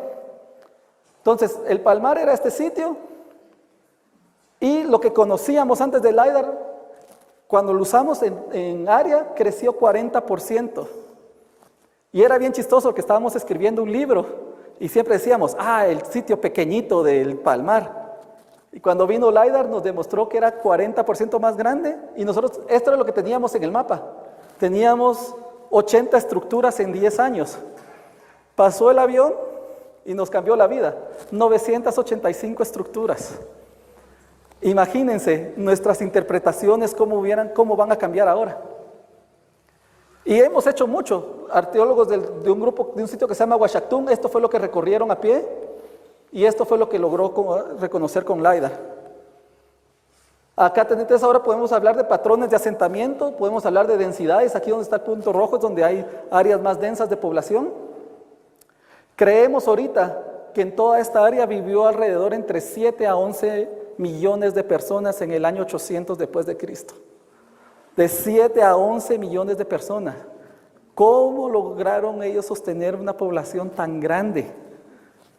Entonces, el Palmar era este sitio y lo que conocíamos antes del LiDAR, cuando lo usamos en área, creció 40%. Y era bien chistoso que estábamos escribiendo un libro y siempre decíamos, el sitio pequeñito del Palmar. Y cuando vino LiDAR nos demostró que era 40% más grande y nosotros, esto era lo que teníamos en el mapa. Teníamos 80 estructuras en 10 años. Pasó el avión y nos cambió la vida. 985 estructuras. Imagínense nuestras interpretaciones cómo van a cambiar ahora. Y hemos hecho mucho. Arqueólogos de un grupo, de un sitio que se llama Huachactún, esto fue lo que recorrieron a pie y esto fue lo que logró reconocer con LiDAR. Acá entonces ahora podemos hablar de patrones de asentamiento, podemos hablar de densidades, aquí donde está el punto rojo es donde hay áreas más densas de población. Creemos ahorita que en toda esta área vivió alrededor entre 7 a 11 millones de personas en el año 800 después de Cristo. De 7 a 11 millones de personas. ¿Cómo lograron ellos sostener una población tan grande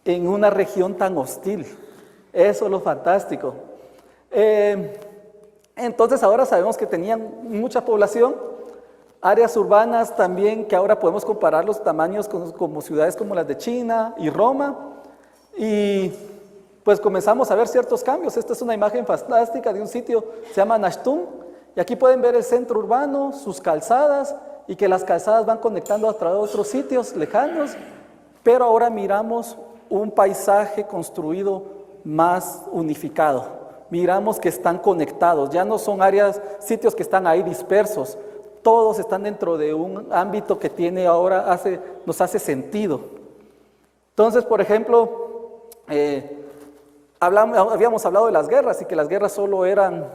en una región tan hostil? Eso es lo fantástico. Entonces ahora sabemos que tenían mucha población, Áreas urbanas también que ahora podemos comparar los tamaños como ciudades como las de China y Roma. Y pues comenzamos a ver ciertos cambios. Esta es una imagen fantástica de un sitio, se llama Nashtum. Y aquí pueden ver el centro urbano, sus calzadas, y que las calzadas van conectando a través de otros sitios lejanos. Pero ahora miramos un paisaje construido más unificado. Miramos que están conectados, ya no son sitios que están ahí dispersos. Todos están dentro de un ámbito que tiene ahora, nos hace sentido. Entonces, por ejemplo, habíamos hablado de las guerras y que las guerras solo eran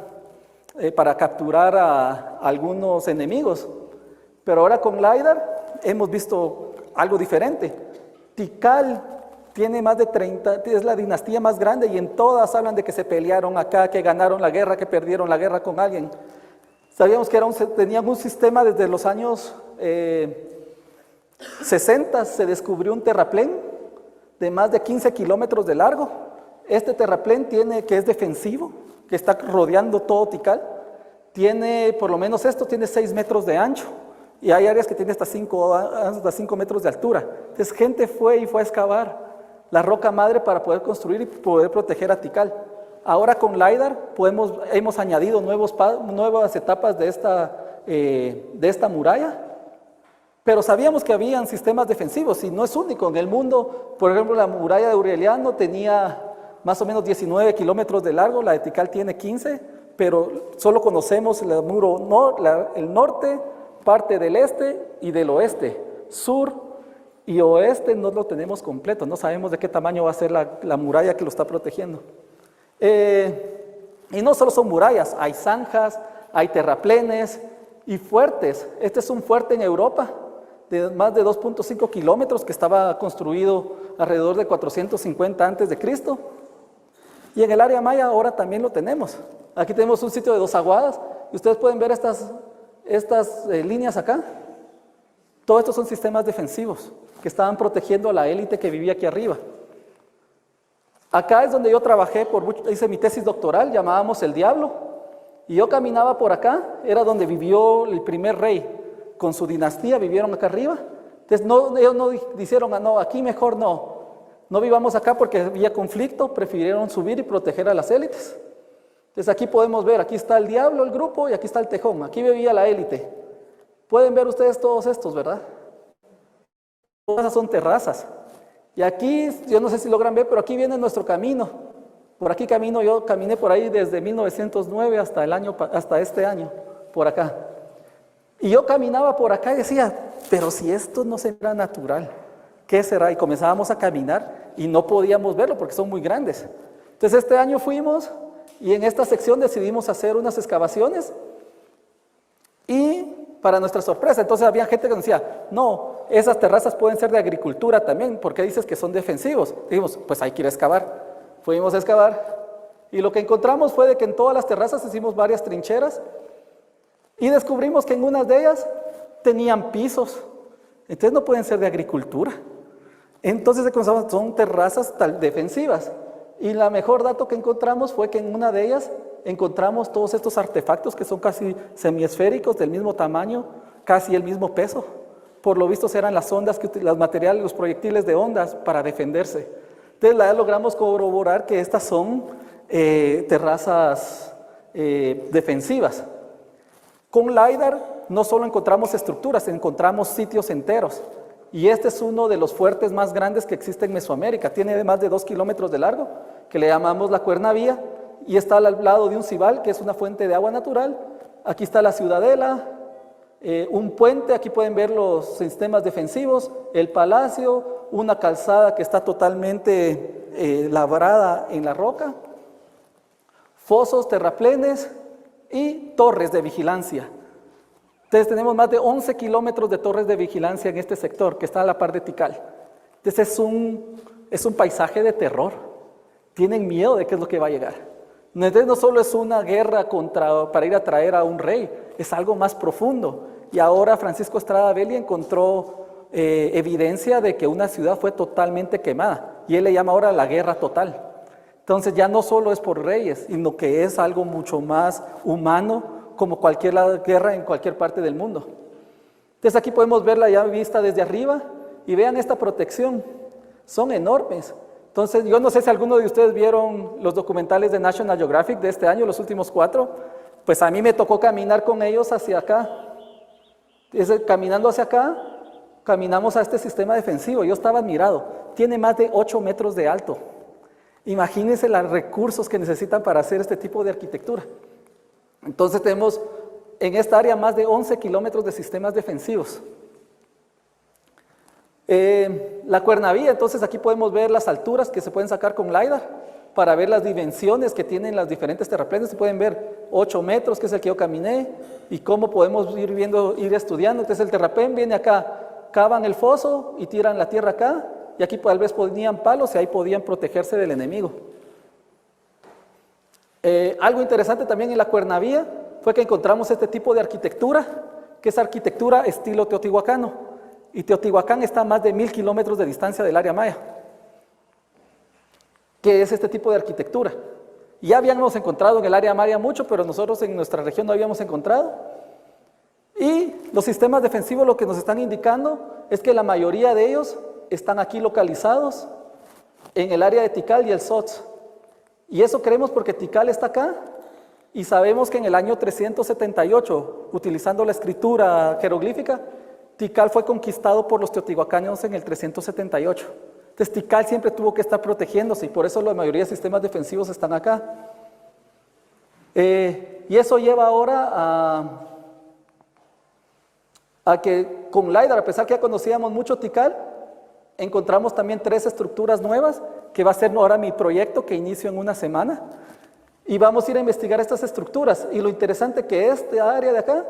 para capturar a algunos enemigos. Pero ahora con LiDAR hemos visto algo diferente. Tikal tiene más de 30, es la dinastía más grande y en todas hablan de que se pelearon acá, que ganaron la guerra, que perdieron la guerra con alguien. Sabíamos que tenían un sistema desde los años 60, se descubrió un terraplén de más de 15 kilómetros de largo. Este terraplén que es defensivo, que está rodeando todo Tikal. Tiene, por lo menos esto, tiene 6 metros de ancho. Y hay áreas que tienen hasta 5 metros de altura. Entonces gente fue a excavar la roca madre para poder construir y poder proteger a Tikal. Ahora con LiDAR hemos añadido nuevas etapas de esta muralla, pero sabíamos que habían sistemas defensivos y no es único. En el mundo, por ejemplo, la muralla de Aureliano tenía más o menos 19 kilómetros de largo, la de Tikal tiene 15, pero solo conocemos el norte, parte del este y del oeste. Sur y oeste no lo tenemos completo, no sabemos de qué tamaño va a ser la muralla que lo está protegiendo. Y no solo son murallas, hay zanjas, hay terraplenes y fuertes. Este es un fuerte en Europa de más de 2.5 kilómetros que estaba construido alrededor de 450 a.C. Y en el área maya ahora también lo tenemos. Aquí tenemos un sitio de 2 aguadas y ustedes pueden ver estas líneas acá. Todos estos son sistemas defensivos que estaban protegiendo a la élite que vivía aquí arriba. Acá es donde yo trabajé, hice mi tesis doctoral, llamábamos El Diablo, y yo caminaba por acá, era donde vivió el primer rey, con su dinastía, vivieron acá arriba. Entonces ellos no dijeron, no, aquí mejor no vivamos acá porque había conflicto, prefirieron subir y proteger a las élites. Entonces aquí podemos ver, aquí está el Diablo, el grupo, y aquí está el Tejón, aquí vivía la élite. Pueden ver ustedes todos estos, ¿verdad? Todas esas son terrazas. Y aquí, yo no sé si logran ver, pero aquí viene nuestro camino. Por aquí yo caminé por ahí desde 1909 hasta este año, por acá. Y yo caminaba por acá y decía, pero si esto no será natural, ¿qué será? Y comenzábamos a caminar y no podíamos verlo porque son muy grandes. Entonces este año fuimos y en esta sección decidimos hacer unas excavaciones y para nuestra sorpresa, entonces había gente que nos decía, no, esas terrazas pueden ser de agricultura también, ¿por qué dices que son defensivos? Dijimos, pues hay que ir a excavar. Fuimos a excavar y lo que encontramos fue de que en todas las terrazas hicimos varias trincheras y descubrimos que en unas de ellas tenían pisos, entonces no pueden ser de agricultura. Entonces son terrazas defensivas y la mejor dato que encontramos fue que en una de ellas encontramos todos estos artefactos que son casi semiesféricos, del mismo tamaño, casi el mismo peso. Por lo visto eran las ondas, los materiales, los proyectiles de ondas para defenderse. Entonces logramos corroborar que estas son terrazas defensivas. Con LiDAR no solo encontramos estructuras, encontramos sitios enteros. Y este es uno de los fuertes más grandes que existe en Mesoamérica. Tiene más de 2 kilómetros de largo, que le llamamos la Cuerna Vía. Y está al lado de un cibal, que es una fuente de agua natural. Aquí está la ciudadela, un puente, aquí pueden ver los sistemas defensivos, el palacio, una calzada que está totalmente labrada en la roca, fosos, terraplenes y torres de vigilancia. Entonces tenemos más de 11 kilómetros de torres de vigilancia en este sector, que está a la par de Tikal. Entonces es un paisaje de terror. Tienen miedo de qué es lo que va a llegar. Entonces no solo es una guerra para ir a traer a un rey, es algo más profundo. Y ahora Francisco Estrada Belli encontró evidencia de que una ciudad fue totalmente quemada. Y él le llama ahora la guerra total. Entonces ya no solo es por reyes, sino que es algo mucho más humano, como cualquier guerra en cualquier parte del mundo. Entonces aquí podemos ver la ya vista desde arriba y vean esta protección, son enormes. Entonces yo no sé si alguno de ustedes vieron los documentales de National Geographic de este año, los últimos 4, pues a mí me tocó caminar con ellos hacia acá. Caminando hacia acá, caminamos a este sistema defensivo, yo estaba admirado, tiene más de 8 metros de alto. Imagínense los recursos que necesitan para hacer este tipo de arquitectura. Entonces tenemos en esta área más de 11 kilómetros de sistemas defensivos. La cuernavía, entonces aquí podemos ver las alturas que se pueden sacar con LiDAR para ver las dimensiones que tienen las diferentes terraplenes. Se pueden ver 8 metros, que es el que yo caminé, y cómo podemos ir viendo, ir estudiando. Entonces el terraplén viene acá, cavan el foso y tiran la tierra acá, y aquí tal vez ponían palos y ahí podían protegerse del enemigo. Algo interesante también en la cuernavía fue que encontramos este tipo de arquitectura, que es arquitectura estilo teotihuacano. Y Teotihuacán está a más de 1000 kilómetros de distancia del área maya. ¿Qué es este tipo de arquitectura? Ya habíamos encontrado en el área maya mucho, pero nosotros en nuestra región no habíamos encontrado. Y los sistemas defensivos lo que nos están indicando es que la mayoría de ellos están aquí localizados en el área de Tikal y el Sots. Y eso creemos porque Tikal está acá y sabemos que en el año 378, utilizando la escritura jeroglífica, Tikal fue conquistado por los teotihuacanos en el 378. Entonces Tikal siempre tuvo que estar protegiéndose y por eso la mayoría de sistemas defensivos están acá. Y eso lleva ahora a que con LiDAR, a pesar que ya conocíamos mucho Tikal, encontramos también 3 estructuras nuevas, que va a ser ahora mi proyecto que inicio en una semana. Y vamos a ir a investigar estas estructuras. Y lo interesante que esta área de acá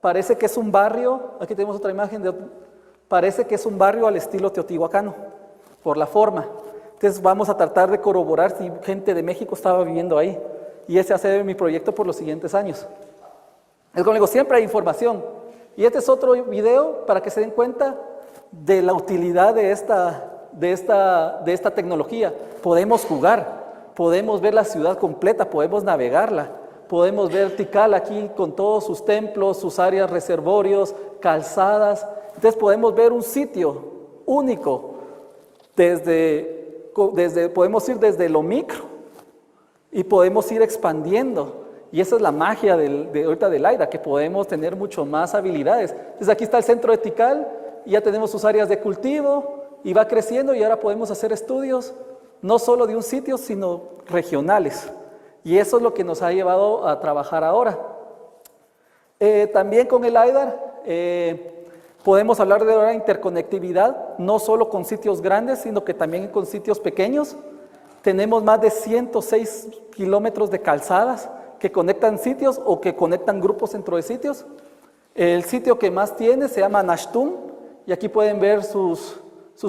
parece que es un barrio, aquí tenemos otra imagen, parece que es un barrio al estilo teotihuacano, por la forma. Entonces vamos a tratar de corroborar si gente de México estaba viviendo ahí. Y ese va a ser mi proyecto por los siguientes años. Es como digo, siempre hay información. Y este es otro video para que se den cuenta de la utilidad de esta tecnología. Podemos jugar, podemos ver la ciudad completa, podemos navegarla. Podemos ver Tikal aquí con todos sus templos, sus áreas reservorios, calzadas. Entonces podemos ver un sitio único, podemos ir desde lo micro y podemos ir expandiendo. Y esa es la magia ahorita del LiDAR, que podemos tener mucho más habilidades. Entonces aquí está el centro de Tikal, y ya tenemos sus áreas de cultivo, y va creciendo, y ahora podemos hacer estudios, no solo de un sitio, sino regionales. Y eso es lo que nos ha llevado a trabajar ahora. También con el LiDAR podemos hablar de la interconectividad, no solo con sitios grandes, sino que también con sitios pequeños. Tenemos más de 106 kilómetros de calzadas que conectan sitios o que conectan grupos dentro de sitios. El sitio que más tiene se llama Nashtum, y aquí pueden ver sus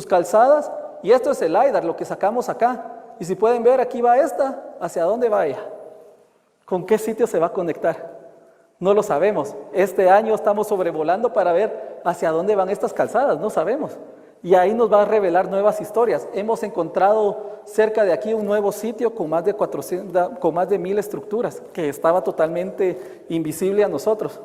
calzadas. Y esto es el LiDAR, lo que sacamos acá. Y si pueden ver, aquí va esta, ¿hacia dónde va ella? ¿Con qué sitio se va a conectar? No lo sabemos. Este año estamos sobrevolando para ver hacia dónde van estas calzadas, no sabemos. Y ahí nos va a revelar nuevas historias. Hemos encontrado cerca de aquí un nuevo sitio con más de 1000 estructuras, que estaba totalmente invisible a nosotros.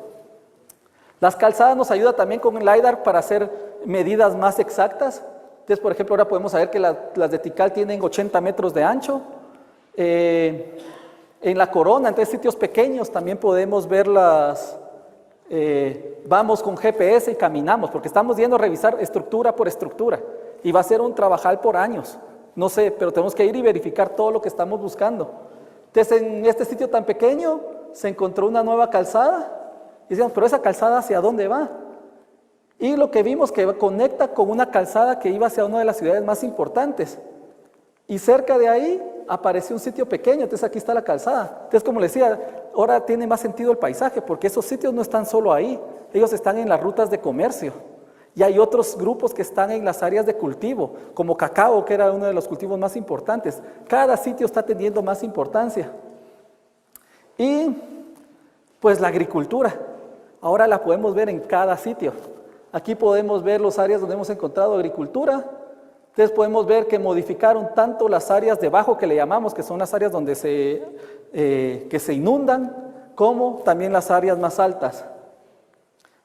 Las calzadas nos ayudan también con el LiDAR para hacer medidas más exactas. Entonces, por ejemplo, ahora podemos saber que las de Tikal tienen 80 metros de ancho. En la corona, entonces sitios pequeños también podemos verlas. Vamos con GPS y caminamos, porque estamos yendo a revisar estructura por estructura. Y va a ser un trabajal por años. No sé, pero tenemos que ir y verificar todo lo que estamos buscando. Entonces, en este sitio tan pequeño se encontró una nueva calzada. Y decíamos, pero esa calzada, ¿hacia dónde va? Y lo que vimos que conecta con una calzada que iba hacia una de las ciudades más importantes. Y cerca de ahí apareció un sitio pequeño, entonces aquí está la calzada. Entonces, como les decía, ahora tiene más sentido el paisaje, porque esos sitios no están solo ahí, ellos están en las rutas de comercio. Y hay otros grupos que están en las áreas de cultivo, como cacao, que era uno de los cultivos más importantes. Cada sitio está teniendo más importancia. Y pues la agricultura, ahora la podemos ver en cada sitio. Aquí podemos ver las áreas donde hemos encontrado agricultura. Entonces podemos ver que modificaron tanto las áreas debajo, que le llamamos, que son las áreas donde que se inundan, como también las áreas más altas.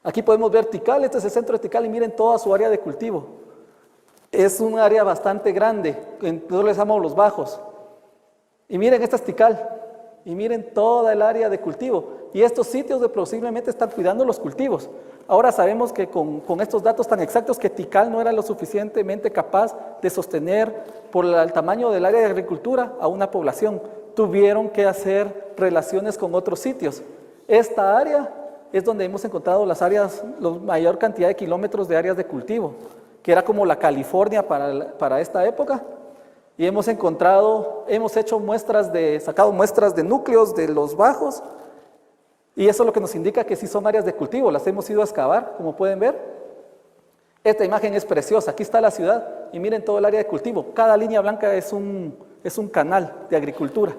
Aquí podemos ver Tikal, este es el centro de Tikal y miren toda su área de cultivo. Es un área bastante grande, nosotros les llamamos los bajos. Y miren, esta es Tikal, y miren toda el área de cultivo. Y estos sitios posiblemente están cuidando los cultivos. Ahora sabemos que con estos datos tan exactos que Tikal no era lo suficientemente capaz de sostener por el tamaño del área de agricultura a una población. Tuvieron que hacer relaciones con otros sitios. Esta área es donde hemos encontrado las áreas, la mayor cantidad de kilómetros de áreas de cultivo, que era como la California para esta época. Y hemos hecho sacado muestras de núcleos de los bajos, y eso es lo que nos indica que sí son áreas de cultivo, las hemos ido a excavar, como pueden ver. Esta imagen es preciosa, aquí está la ciudad, y miren todo el área de cultivo, cada línea blanca es un canal de agricultura.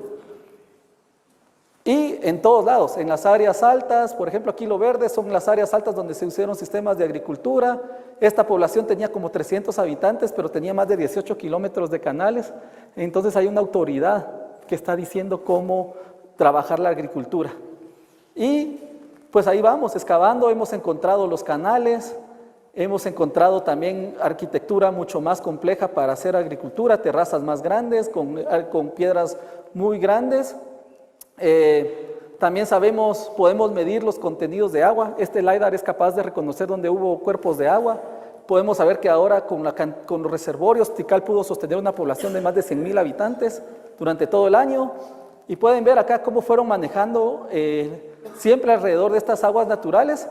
Y en todos lados, en las áreas altas, por ejemplo aquí lo verde son las áreas altas donde se usaron sistemas de agricultura. Esta población tenía como 300 habitantes, pero tenía más de 18 kilómetros de canales. Entonces hay una autoridad que está diciendo cómo trabajar la agricultura. Y pues ahí vamos, excavando, hemos encontrado los canales, hemos encontrado también arquitectura mucho más compleja para hacer agricultura, terrazas más grandes, con piedras muy grandes. También podemos medir los contenidos de agua. Este LiDAR es capaz de reconocer dónde hubo cuerpos de agua. Podemos saber que ahora con los reservorios, Tikal pudo sostener una población de más de 100,000 habitantes durante todo el año. Y pueden ver acá cómo fueron manejando siempre alrededor de estas aguas naturales,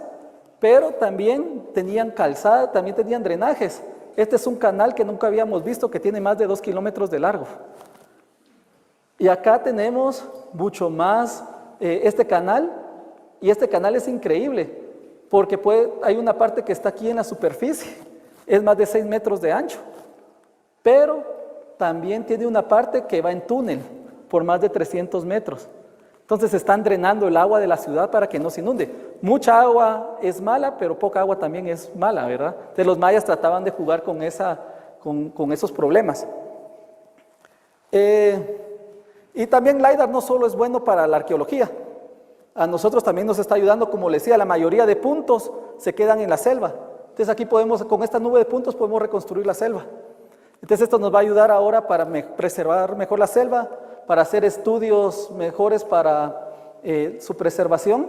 pero también tenían calzada, también tenían drenajes. Este es un canal que nunca habíamos visto, que tiene más de 2 kilómetros de largo. Y acá tenemos mucho más este canal, y este canal es increíble, porque hay una parte que está aquí en la superficie, es más de 6 metros de ancho, pero también tiene una parte que va en túnel por más de 300 metros. Entonces están drenando el agua de la ciudad para que no se inunde. Mucha agua es mala, pero poca agua también es mala, ¿verdad? Entonces los mayas trataban de jugar con esos problemas. Y también LiDAR no solo es bueno para la arqueología, a nosotros también nos está ayudando, como les decía, la mayoría de puntos se quedan en la selva. Entonces aquí con esta nube de puntos podemos reconstruir la selva. Entonces esto nos va a ayudar ahora para preservar mejor la selva, para hacer estudios mejores para su preservación,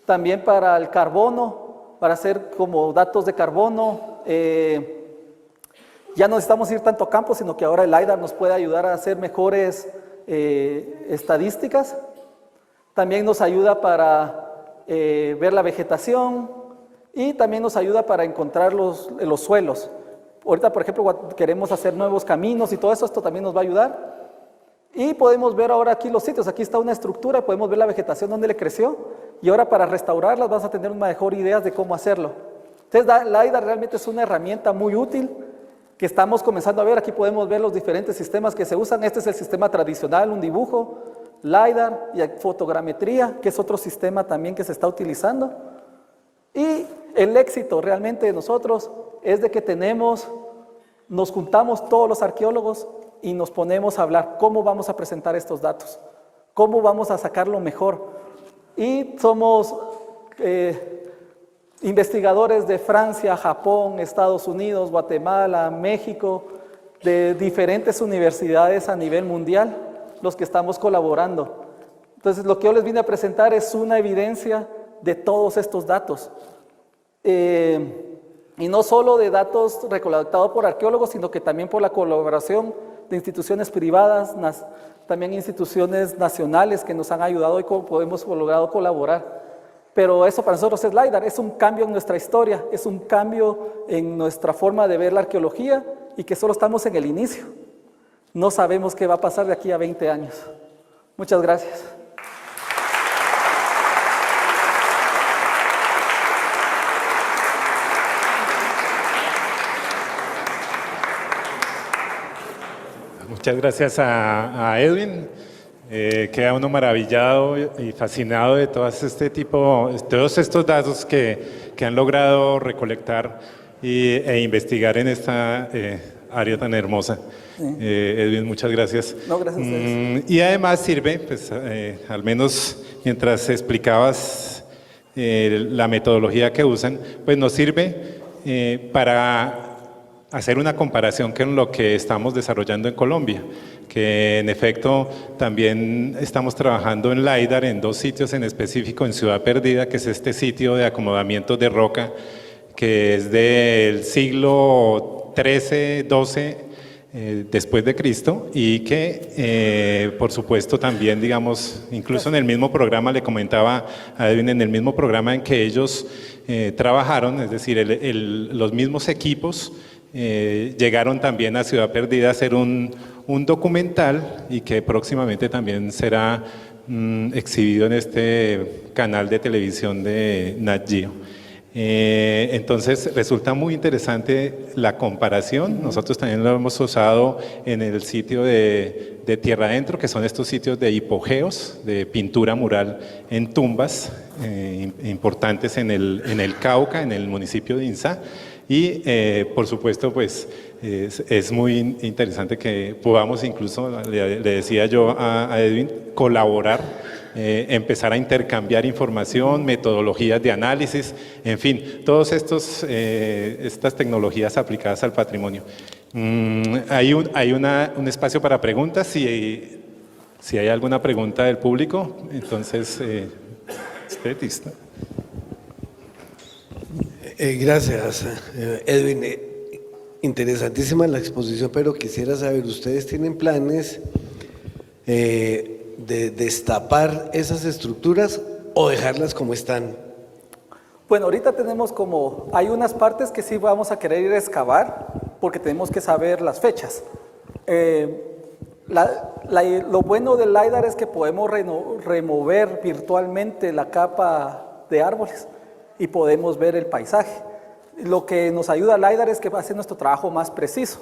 también para el carbono, para hacer como datos de carbono. Ya no necesitamos ir tanto a campo, sino que ahora el LiDAR nos puede ayudar a hacer mejores estadísticas. También nos ayuda para ver la vegetación y también nos ayuda para encontrar los suelos. Ahorita, por ejemplo, queremos hacer nuevos caminos y todo eso, esto también nos va a ayudar. Y podemos ver ahora aquí los sitios, aquí está una estructura, podemos ver la vegetación donde le creció, y ahora para restaurarlas vas a tener una mejor idea de cómo hacerlo. Entonces, LiDAR realmente es una herramienta muy útil que estamos comenzando a ver. Aquí podemos ver los diferentes sistemas que se usan. Este es el sistema tradicional, un dibujo, LiDAR y fotogrametría, que es otro sistema también que se está utilizando. Y el éxito realmente de nosotros es de que nos juntamos todos los arqueólogos y nos ponemos a hablar cómo vamos a presentar estos datos, cómo vamos a sacarlo mejor. Y somos investigadores de Francia, Japón, Estados Unidos, Guatemala, México, de diferentes universidades a nivel mundial, los que estamos colaborando. Entonces, lo que yo les vine a presentar es una evidencia de todos estos datos. Y no solo de datos recolectados por arqueólogos, sino que también por la colaboración de instituciones privadas, también instituciones nacionales que nos han ayudado y hemos logrado colaborar. Pero eso para nosotros es LiDAR, es un cambio en nuestra historia, es un cambio en nuestra forma de ver la arqueología y que solo estamos en el inicio. No sabemos qué va a pasar de aquí a 20 años. Muchas gracias. Muchas gracias a Edwin. Queda uno maravillado y fascinado de todos estos datos que han logrado recolectar e investigar en esta área tan hermosa. Sí. Edwin, muchas gracias. No, gracias a ustedes. Y además sirve, pues, al menos mientras explicabas la metodología que usan, pues nos sirve para hacer una comparación con lo que estamos desarrollando en Colombia, que en efecto también estamos trabajando en LiDAR en 2 sitios en específico, en Ciudad Perdida, que es este sitio de acomodamiento de roca, que es del siglo XIII, XII, después de Cristo, y que por supuesto también, digamos, incluso en el mismo programa, le comentaba a Edwin, en el mismo programa en que ellos trabajaron, es decir, los mismos equipos llegaron también a Ciudad Perdida a hacer un documental, y que próximamente también será exhibido en este canal de televisión de Nat Geo. Entonces resulta muy interesante la comparación. Nosotros también lo hemos usado en el sitio de Tierra Adentro, que son estos sitios de hipogeos, de pintura mural en tumbas importantes en el Cauca, en el municipio de Inzá. Y por supuesto, pues es muy interesante que podamos incluso, le decía yo a Edwin, colaborar, empezar a intercambiar información, metodologías de análisis, en fin, todas estas tecnologías aplicadas al patrimonio. Hay un espacio para preguntas, si hay alguna pregunta del público, entonces, ¿usted listo? Gracias, Edwin. Interesantísima la exposición, pero quisiera saber, ¿ustedes tienen planes de destapar esas estructuras o dejarlas como están? Bueno, ahorita tenemos hay unas partes que sí vamos a querer ir a excavar, porque tenemos que saber las fechas. Lo bueno del LiDAR es que podemos remover virtualmente la capa de árboles y podemos ver el paisaje. Lo que nos ayuda al LiDAR es que va a hacer nuestro trabajo más preciso.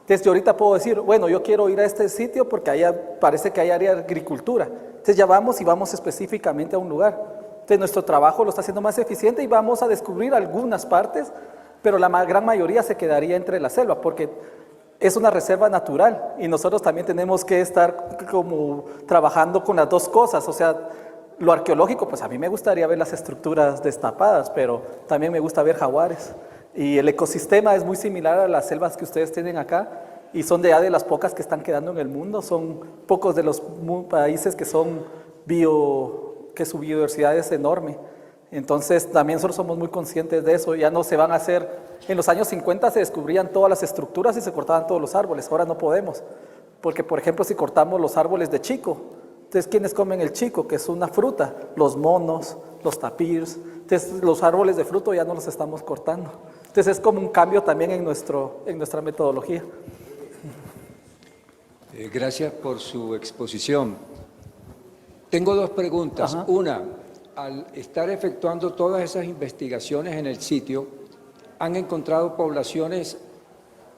Entonces yo ahorita puedo decir, bueno, yo quiero ir a este sitio porque allá parece que hay área de agricultura. Entonces ya vamos y vamos específicamente a un lugar. Entonces nuestro trabajo lo está haciendo más eficiente y vamos a descubrir algunas partes, pero la gran mayoría se quedaría entre la selva porque es una reserva natural y nosotros también tenemos que estar como trabajando con las dos cosas, o sea, lo arqueológico, pues a mí me gustaría ver las estructuras destapadas, pero también me gusta ver jaguares. Y el ecosistema es muy similar a las selvas que ustedes tienen acá y son de las pocas que están quedando en el mundo. Son pocos de los países que su biodiversidad es enorme. Entonces también nosotros somos muy conscientes de eso. Ya no se van a hacer, en los años 50 se descubrían todas las estructuras y se cortaban todos los árboles. Ahora no podemos, porque por ejemplo si cortamos los árboles de chico, entonces, ¿quiénes comen el chico? Que es una fruta. Los monos, los tapirs. Entonces, los árboles de fruto ya no los estamos cortando. Entonces, es como un cambio también en nuestra metodología. Gracias por su exposición. Tengo 2 preguntas. Ajá. Una, al estar efectuando todas esas investigaciones en el sitio, ¿han encontrado poblaciones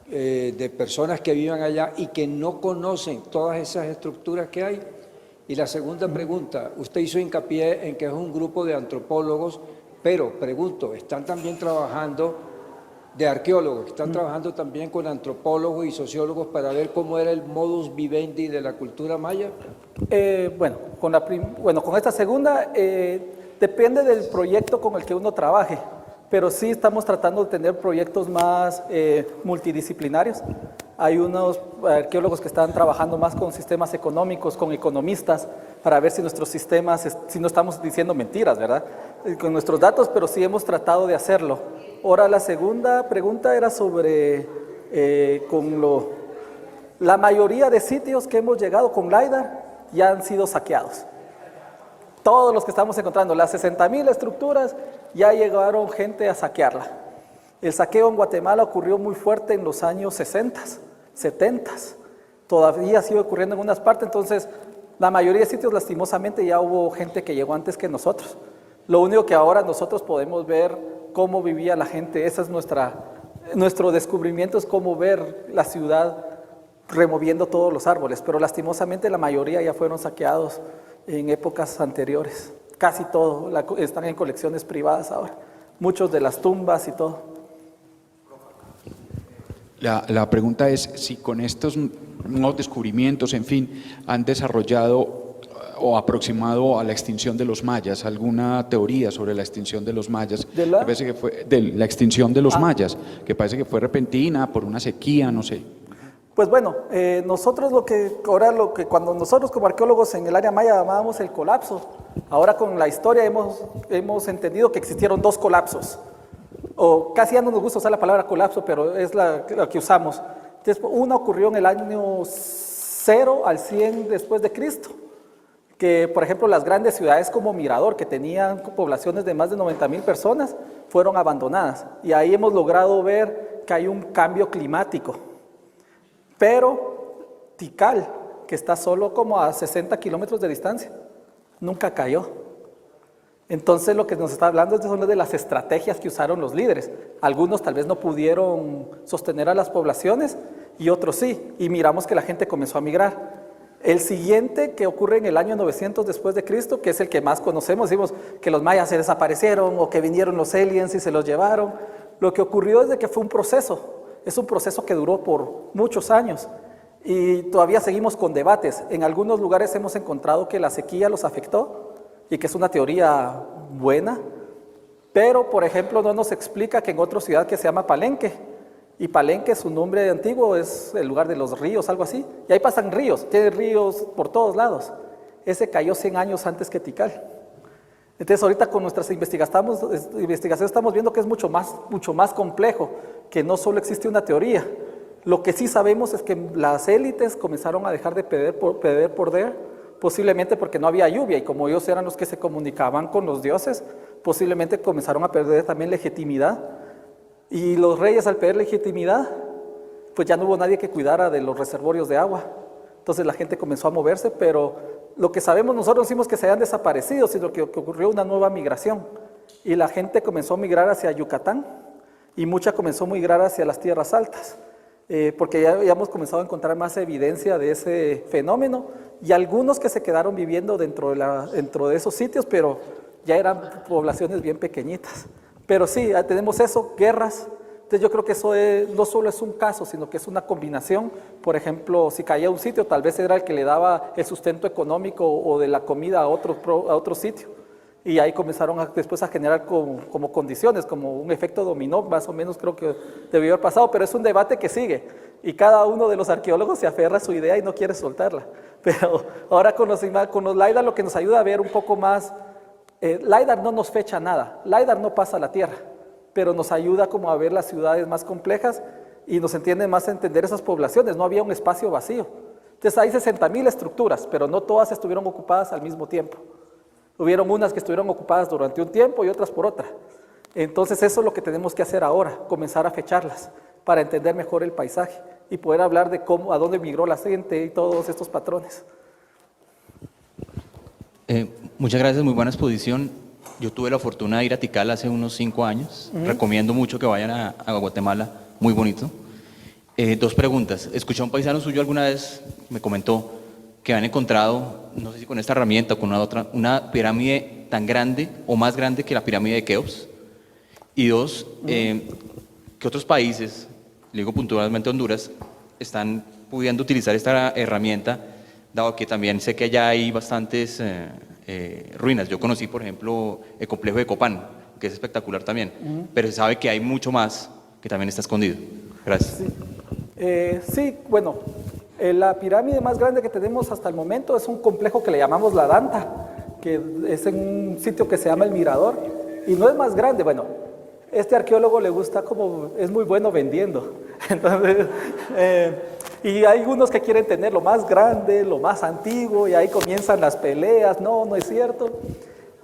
de personas que vivan allá y que no conocen todas esas estructuras que hay? Y la segunda pregunta, usted hizo hincapié en que es un grupo de antropólogos, pero pregunto, ¿están también trabajando de arqueólogos? ¿Están trabajando también con antropólogos y sociólogos para ver cómo era el modus vivendi de la cultura maya? Con esta segunda, depende del proyecto con el que uno trabaje, pero sí estamos tratando de tener proyectos más multidisciplinarios. Hay unos arqueólogos que están trabajando más con sistemas económicos, con economistas, para ver si nuestros sistemas, si no estamos diciendo mentiras, ¿verdad? Con nuestros datos, pero sí hemos tratado de hacerlo. Ahora, la segunda pregunta era sobre, la mayoría de sitios que hemos llegado con LiDAR ya han sido saqueados. Todos los que estamos encontrando, las 60,000 estructuras, ya llegaron gente a saquearla. El saqueo en Guatemala ocurrió muy fuerte en los años 60, 70. Todavía sigue ocurriendo en unas partes, entonces la mayoría de sitios lastimosamente ya hubo gente que llegó antes que nosotros. Lo único que ahora nosotros podemos ver cómo vivía la gente, ese es nuestro descubrimiento, es cómo ver la ciudad removiendo todos los árboles, pero lastimosamente la mayoría ya fueron saqueados en épocas anteriores. Casi todo, están en colecciones privadas ahora, muchos de las tumbas y todo. La pregunta es si con estos nuevos descubrimientos, en fin, han desarrollado o aproximado a la extinción de los mayas? ¿Alguna teoría sobre la extinción de los mayas? ¿De la? Me parece que fue de la extinción de los mayas, que parece que fue repentina por una sequía, no sé. Pues bueno, nosotros cuando nosotros como arqueólogos en el área maya llamábamos el colapso, ahora con la historia hemos entendido que existieron 2 colapsos, o casi ya no nos gusta usar la palabra colapso, pero es la que usamos. Entonces, uno ocurrió en el año 0 al 100 después de Cristo, que por ejemplo las grandes ciudades como Mirador, que tenían poblaciones de más de 90,000 personas, fueron abandonadas, y ahí hemos logrado ver que hay un cambio climático. Pero Tikal, que está solo como a 60 kilómetros de distancia, nunca cayó. Entonces lo que nos está hablando son de las estrategias que usaron los líderes. Algunos tal vez no pudieron sostener a las poblaciones y otros sí, y miramos que la gente comenzó a migrar. El siguiente, que ocurre en el año 900 después de Cristo, que es el que más conocemos, decimos que los mayas se desaparecieron o que vinieron los aliens y se los llevaron. Lo que ocurrió es de que fue un proceso. Es un proceso que duró por muchos años y todavía seguimos con debates. En algunos lugares hemos encontrado que la sequía los afectó y que es una teoría buena, pero por ejemplo no nos explica que en otra ciudad que se llama Palenque, y Palenque, su nombre antiguo es el lugar de los ríos, algo así, y ahí pasan ríos, tiene ríos por todos lados. Ese cayó 100 años antes que Tikal. Entonces ahorita con nuestras investigaciones estamos viendo que es mucho más complejo, que no solo existe una teoría. Lo que sí sabemos es que las élites comenzaron a dejar de pedir poder, posiblemente porque no había lluvia, y como ellos eran los que se comunicaban con los dioses, posiblemente comenzaron a perder también legitimidad, y los reyes al perder legitimidad, pues ya no hubo nadie que cuidara de los reservorios de agua. Entonces la gente comenzó a moverse, pero lo que sabemos nosotros no decimos que se hayan desaparecido, sino que ocurrió una nueva migración, y la gente comenzó a migrar hacia Yucatán, y mucha comenzó a migrar hacia las tierras altas, porque ya hemos comenzado a encontrar más evidencia de ese fenómeno, y algunos que se quedaron viviendo dentro de esos sitios, pero ya eran poblaciones bien pequeñitas. Pero sí, tenemos eso, guerras. Entonces yo creo que eso no solo es un caso, sino que es una combinación. Por ejemplo, si caía un sitio, tal vez era el que le daba el sustento económico o de la comida a otro sitio. Y ahí comenzaron después a generar como condiciones, como un efecto dominó, más o menos creo que debió haber pasado, pero es un debate que sigue. Y cada uno de los arqueólogos se aferra a su idea y no quiere soltarla. Pero ahora con los LiDAR lo que nos ayuda a ver un poco más, LiDAR no nos fecha nada, LiDAR no pasa a la Tierra, pero nos ayuda como a ver las ciudades más complejas y nos entiende más a entender esas poblaciones. No había un espacio vacío. Entonces hay 60,000 estructuras, pero no todas estuvieron ocupadas al mismo tiempo. Hubieron unas que estuvieron ocupadas durante un tiempo y otras por otra. Entonces eso es lo que tenemos que hacer ahora, comenzar a fecharlas para entender mejor el paisaje y poder hablar de a dónde migró la gente y todos estos patrones. Muchas gracias, muy buena exposición. Yo tuve la fortuna de ir a Tikal hace unos 5 años. Recomiendo mucho que vayan a Guatemala, muy bonito. 2 preguntas. Escuché a un paisano suyo alguna vez, me comentó que han encontrado, no sé si con esta herramienta o con una pirámide tan grande o más grande que la pirámide de Keops. Y 2, que otros países, le digo puntualmente Honduras, están pudiendo utilizar esta herramienta, dado que también sé que allá hay bastantes ruinas. Yo conocí, por ejemplo, el complejo de Copán, que es espectacular también, pero se sabe que hay mucho más que también está escondido. Gracias. Sí, bueno, la pirámide más grande que tenemos hasta el momento es un complejo que le llamamos La Danta, que es en un sitio que se llama El Mirador, y no es más grande. Bueno, este arqueólogo le gusta es muy bueno vendiendo. Entonces, y hay unos que quieren tener lo más grande, lo más antiguo, y ahí comienzan las peleas. No, no es cierto.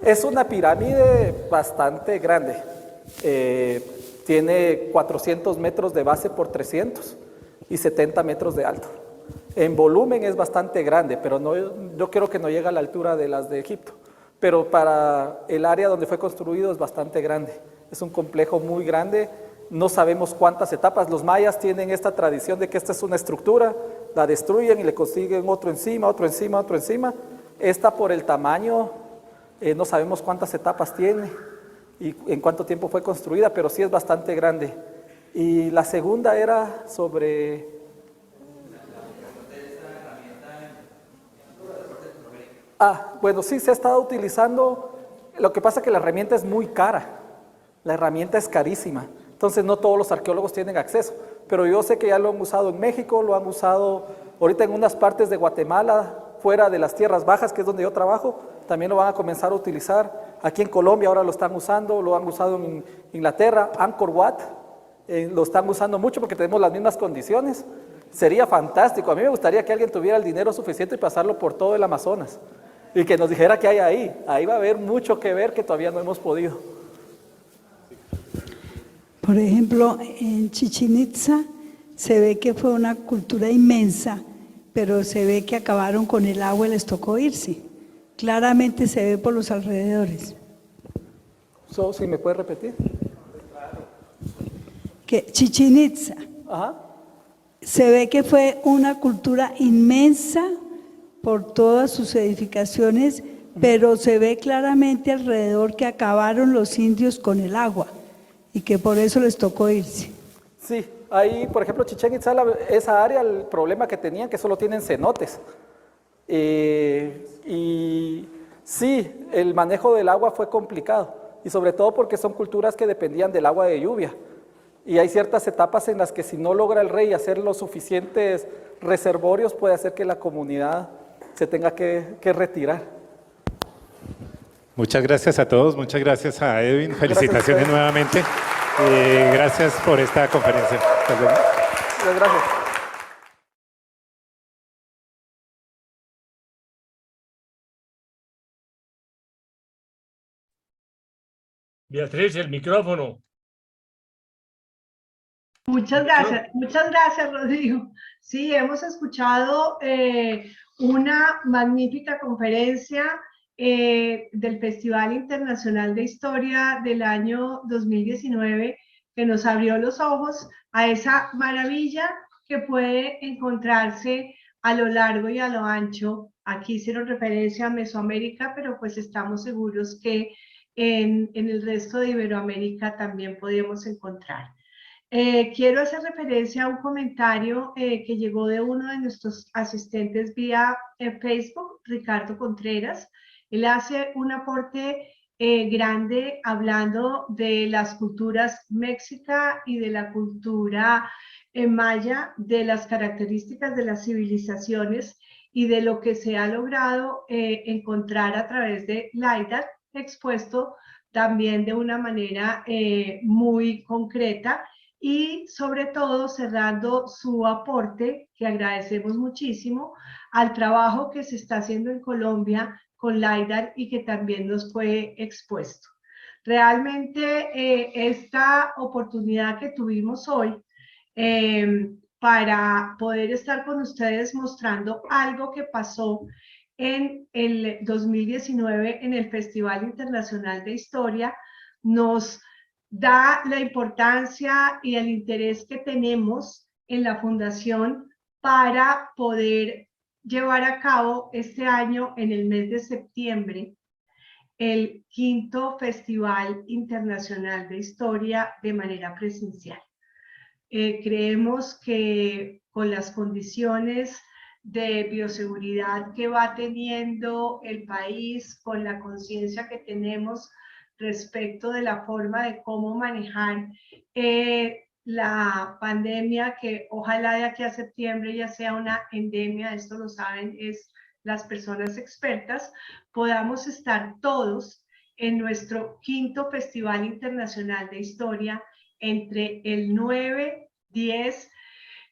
Es una pirámide bastante grande. Tiene 400 metros de base por 300 y 70 metros de alto. En volumen es bastante grande, pero yo creo que no llega a la altura de las de Egipto. Pero para el área donde fue construido es bastante grande. Es un complejo muy grande. No sabemos cuántas etapas. Los mayas tienen esta tradición de que esta es una estructura, la destruyen y le consiguen otro encima, otro encima, otro encima. Esta por el tamaño, no sabemos cuántas etapas tiene y en cuánto tiempo fue construida, pero sí es bastante grande. Y la segunda era sobre... Bueno, sí, se ha estado utilizando. Lo que pasa es que la herramienta es muy cara. La herramienta es carísima. Entonces no todos los arqueólogos tienen acceso. Pero yo sé que ya lo han usado en México, lo han usado ahorita en unas partes de Guatemala, fuera de las tierras bajas, que es donde yo trabajo. También lo van a comenzar a utilizar. Aquí en Colombia ahora lo están usando, lo han usado en Inglaterra. Angkor Wat lo están usando mucho porque tenemos las mismas condiciones. Sería fantástico. A mí me gustaría que alguien tuviera el dinero suficiente y pasarlo por todo el Amazonas y que nos dijera qué hay ahí. Ahí va a haber mucho que ver que todavía no hemos podido. Por ejemplo, en Chichén Itzá se ve que fue una cultura inmensa, pero se ve que acabaron con el agua y les tocó irse. Claramente se ve por los alrededores. ¿Sí me puede repetir? Que Chichén Itzá se ve que fue una cultura inmensa por todas sus edificaciones, pero se ve claramente alrededor que acabaron los indios con el agua y que por eso les tocó irse. Sí, ahí, por ejemplo, Chichén Itzá, esa área, el problema que tenían que solo tienen cenotes. Y sí, el manejo del agua fue complicado, y sobre todo porque son culturas que dependían del agua de lluvia. Y hay ciertas etapas en las que si no logra el rey hacer los suficientes reservorios, puede hacer que la comunidad se tenga que retirar. Muchas gracias a todos, muchas gracias a Edwin, felicitaciones nuevamente. Gracias por esta conferencia. Hasta luego. Muchas gracias. Beatriz, el micrófono. Muchas gracias, Rodrigo. Sí, hemos escuchado una magnífica conferencia del Festival Internacional de Historia del año 2019 que nos abrió los ojos a esa maravilla que puede encontrarse a lo largo y a lo ancho. Aquí hicieron referencia a Mesoamérica, pero pues estamos seguros que en el resto de Iberoamérica también podemos encontrar. Quiero hacer referencia a un comentario que llegó de uno de nuestros asistentes vía Facebook, Ricardo Contreras. Él hace un aporte grande hablando de las culturas mexica y de la cultura maya, de las características de las civilizaciones y de lo que se ha logrado encontrar a través de LiDAR, expuesto también de una manera muy concreta. Y sobre todo cerrando su aporte, que agradecemos muchísimo, al trabajo que se está haciendo en Colombia con LiDAR y que también nos fue expuesto. Realmente esta oportunidad que tuvimos hoy para poder estar con ustedes mostrando algo que pasó en el 2019 en el Festival Internacional de Historia, nos da la importancia y el interés que tenemos en la Fundación para poder llevar a cabo este año, en el mes de septiembre, el 5º Festival Internacional de Historia de manera presencial. Creemos que con las condiciones de bioseguridad que va teniendo el país, con la conciencia que tenemos respecto de la forma de cómo manejar la pandemia, que ojalá de aquí a septiembre ya sea una endemia, esto lo saben es las personas expertas, podamos estar todos en nuestro 5º Festival Internacional de Historia entre el 9, 10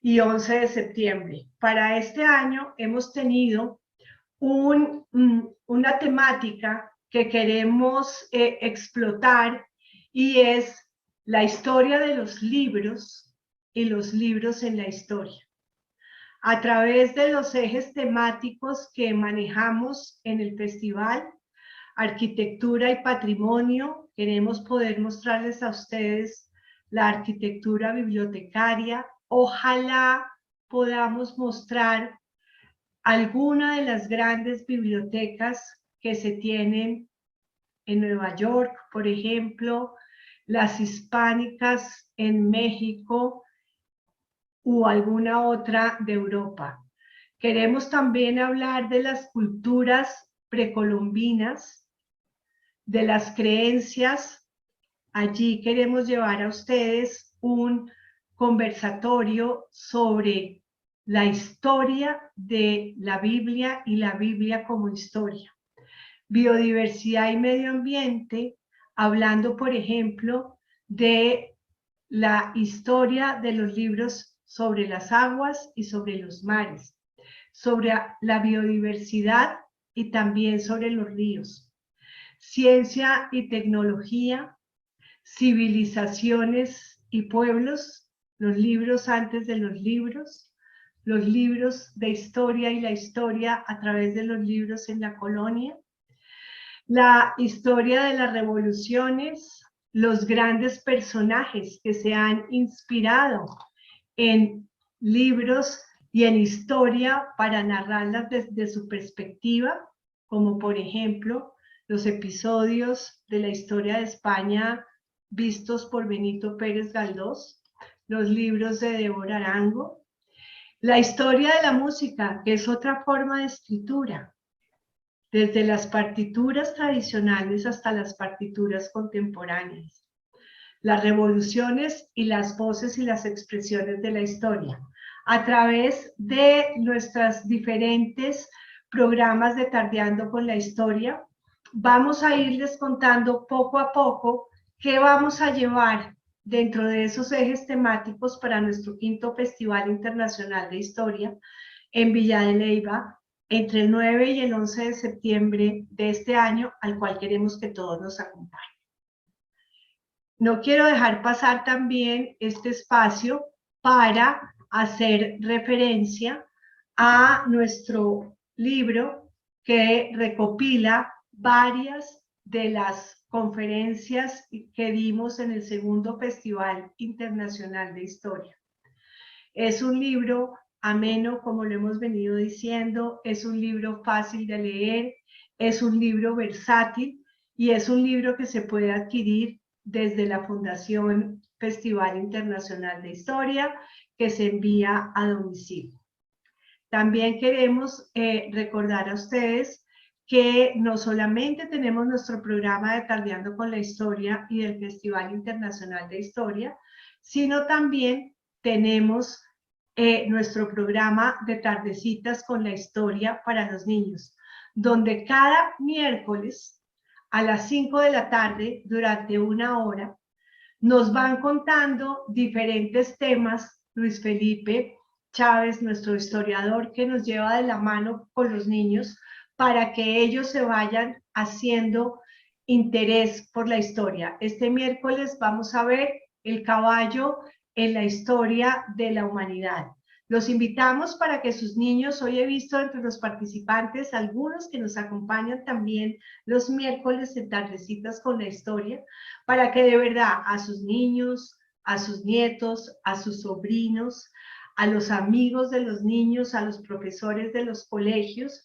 y 11 de septiembre. Para este año hemos tenido una temática que queremos explotar y es la historia de los libros y los libros en la historia. A través de los ejes temáticos que manejamos en el festival, arquitectura y patrimonio, queremos poder mostrarles a ustedes la arquitectura bibliotecaria. Ojalá podamos mostrar alguna de las grandes bibliotecas que se tienen en Nueva York, por ejemplo, las hispánicas en México o alguna otra de Europa. Queremos también hablar de las culturas precolombinas, de las creencias. Allí queremos llevar a ustedes un conversatorio sobre la historia de la Biblia y la Biblia como historia. Biodiversidad y medio ambiente, hablando, por ejemplo, de la historia de los libros sobre las aguas y sobre los mares, sobre la biodiversidad y también sobre los ríos. Ciencia y tecnología, civilizaciones y pueblos, los libros antes de los libros de historia y la historia a través de los libros en la colonia, la historia de las revoluciones, los grandes personajes que se han inspirado en libros y en historia para narrarlas desde su perspectiva, como por ejemplo los episodios de la historia de España vistos por Benito Pérez Galdós, los libros de Débora Arango, la historia de la música, que es otra forma de escritura, desde las partituras tradicionales hasta las partituras contemporáneas, las revoluciones y las voces y las expresiones de la historia, a través de nuestros diferentes programas de Tardeando con la Historia. Vamos a irles contando poco a poco qué vamos a llevar dentro de esos ejes temáticos para nuestro 5º Festival Internacional de Historia en Villa de Leyva, entre el 9 y el 11 de septiembre de este año, al cual queremos que todos nos acompañen. No quiero dejar pasar también este espacio para hacer referencia a nuestro libro que recopila varias de las conferencias que dimos en el 2º Festival Internacional de Historia. Es un libro ameno, como lo hemos venido diciendo, es un libro fácil de leer, es un libro versátil y es un libro que se puede adquirir desde la Fundación Festival Internacional de Historia, que se envía a domicilio. También queremos recordar a ustedes que no solamente tenemos nuestro programa de Tardeando con la Historia y del Festival Internacional de Historia, sino también tenemos nuestro programa de Tardecitas con la Historia para los niños, donde cada miércoles a las 5 de la tarde, durante 1 hora, nos van contando diferentes temas. Luis Felipe Chávez, nuestro historiador, que nos lleva de la mano con los niños para que ellos se vayan haciendo interés por la historia. Este miércoles vamos a ver el caballo en la historia de la humanidad. Los invitamos para que sus niños, hoy he visto entre los participantes algunos que nos acompañan también los miércoles en Tardecitas con la Historia, para que de verdad a sus niños, a sus nietos, a sus sobrinos, a los amigos de los niños, a los profesores de los colegios,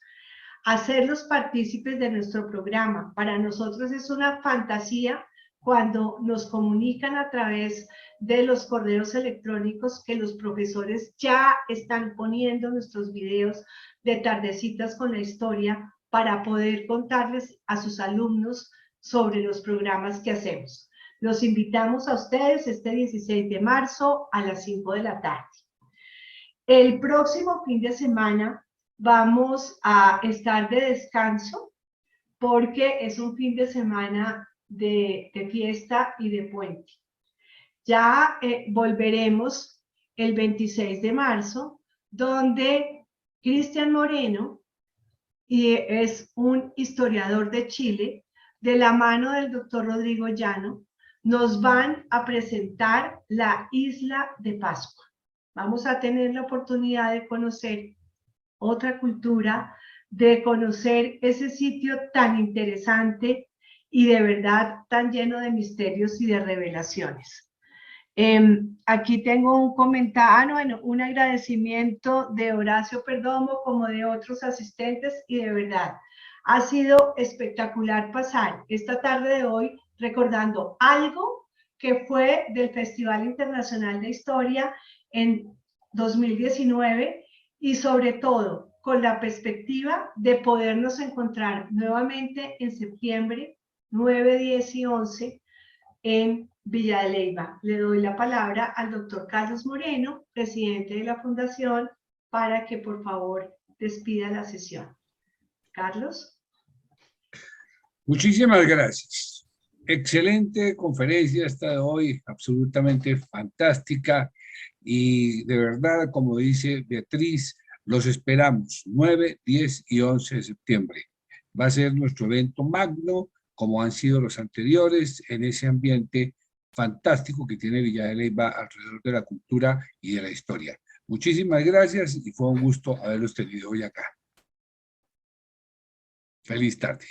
hacerlos partícipes de nuestro programa. Para nosotros es una fantasía cuando nos comunican a través de los correos electrónicos que los profesores ya están poniendo nuestros videos de Tardecitas con la Historia para poder contarles a sus alumnos sobre los programas que hacemos. Los invitamos a ustedes este 16 de marzo a las 5 de la tarde. El próximo fin de semana vamos a estar de descanso porque es un fin de semana de fiesta y de puente. Ya volveremos el 26 de marzo, donde Cristian Moreno, y es un historiador de Chile, de la mano del doctor Rodrigo Llano, nos van a presentar la Isla de Pascua. Vamos a tener la oportunidad de conocer otra cultura, de conocer ese sitio tan interesante y de verdad tan lleno de misterios y de revelaciones. Aquí tengo un comentario, bueno, un agradecimiento de Horacio Perdomo como de otros asistentes y de verdad ha sido espectacular pasar esta tarde de hoy recordando algo que fue del Festival Internacional de Historia en 2019 y sobre todo con la perspectiva de podernos encontrar nuevamente en septiembre 9, 10 y 11 en Villa de Leyva. Le doy la palabra al doctor Carlos Moreno, presidente de la Fundación, para que por favor despida la sesión. Carlos. Muchísimas gracias. Excelente conferencia esta de hoy, absolutamente fantástica y de verdad, como dice Beatriz, los esperamos 9, 10 y 11 de septiembre. Va a ser nuestro evento magno, como han sido los anteriores, en ese ambiente fantástico que tiene Villa de Leyva alrededor de la cultura y de la historia. Muchísimas gracias y fue un gusto haberlos tenido hoy acá. Feliz tarde.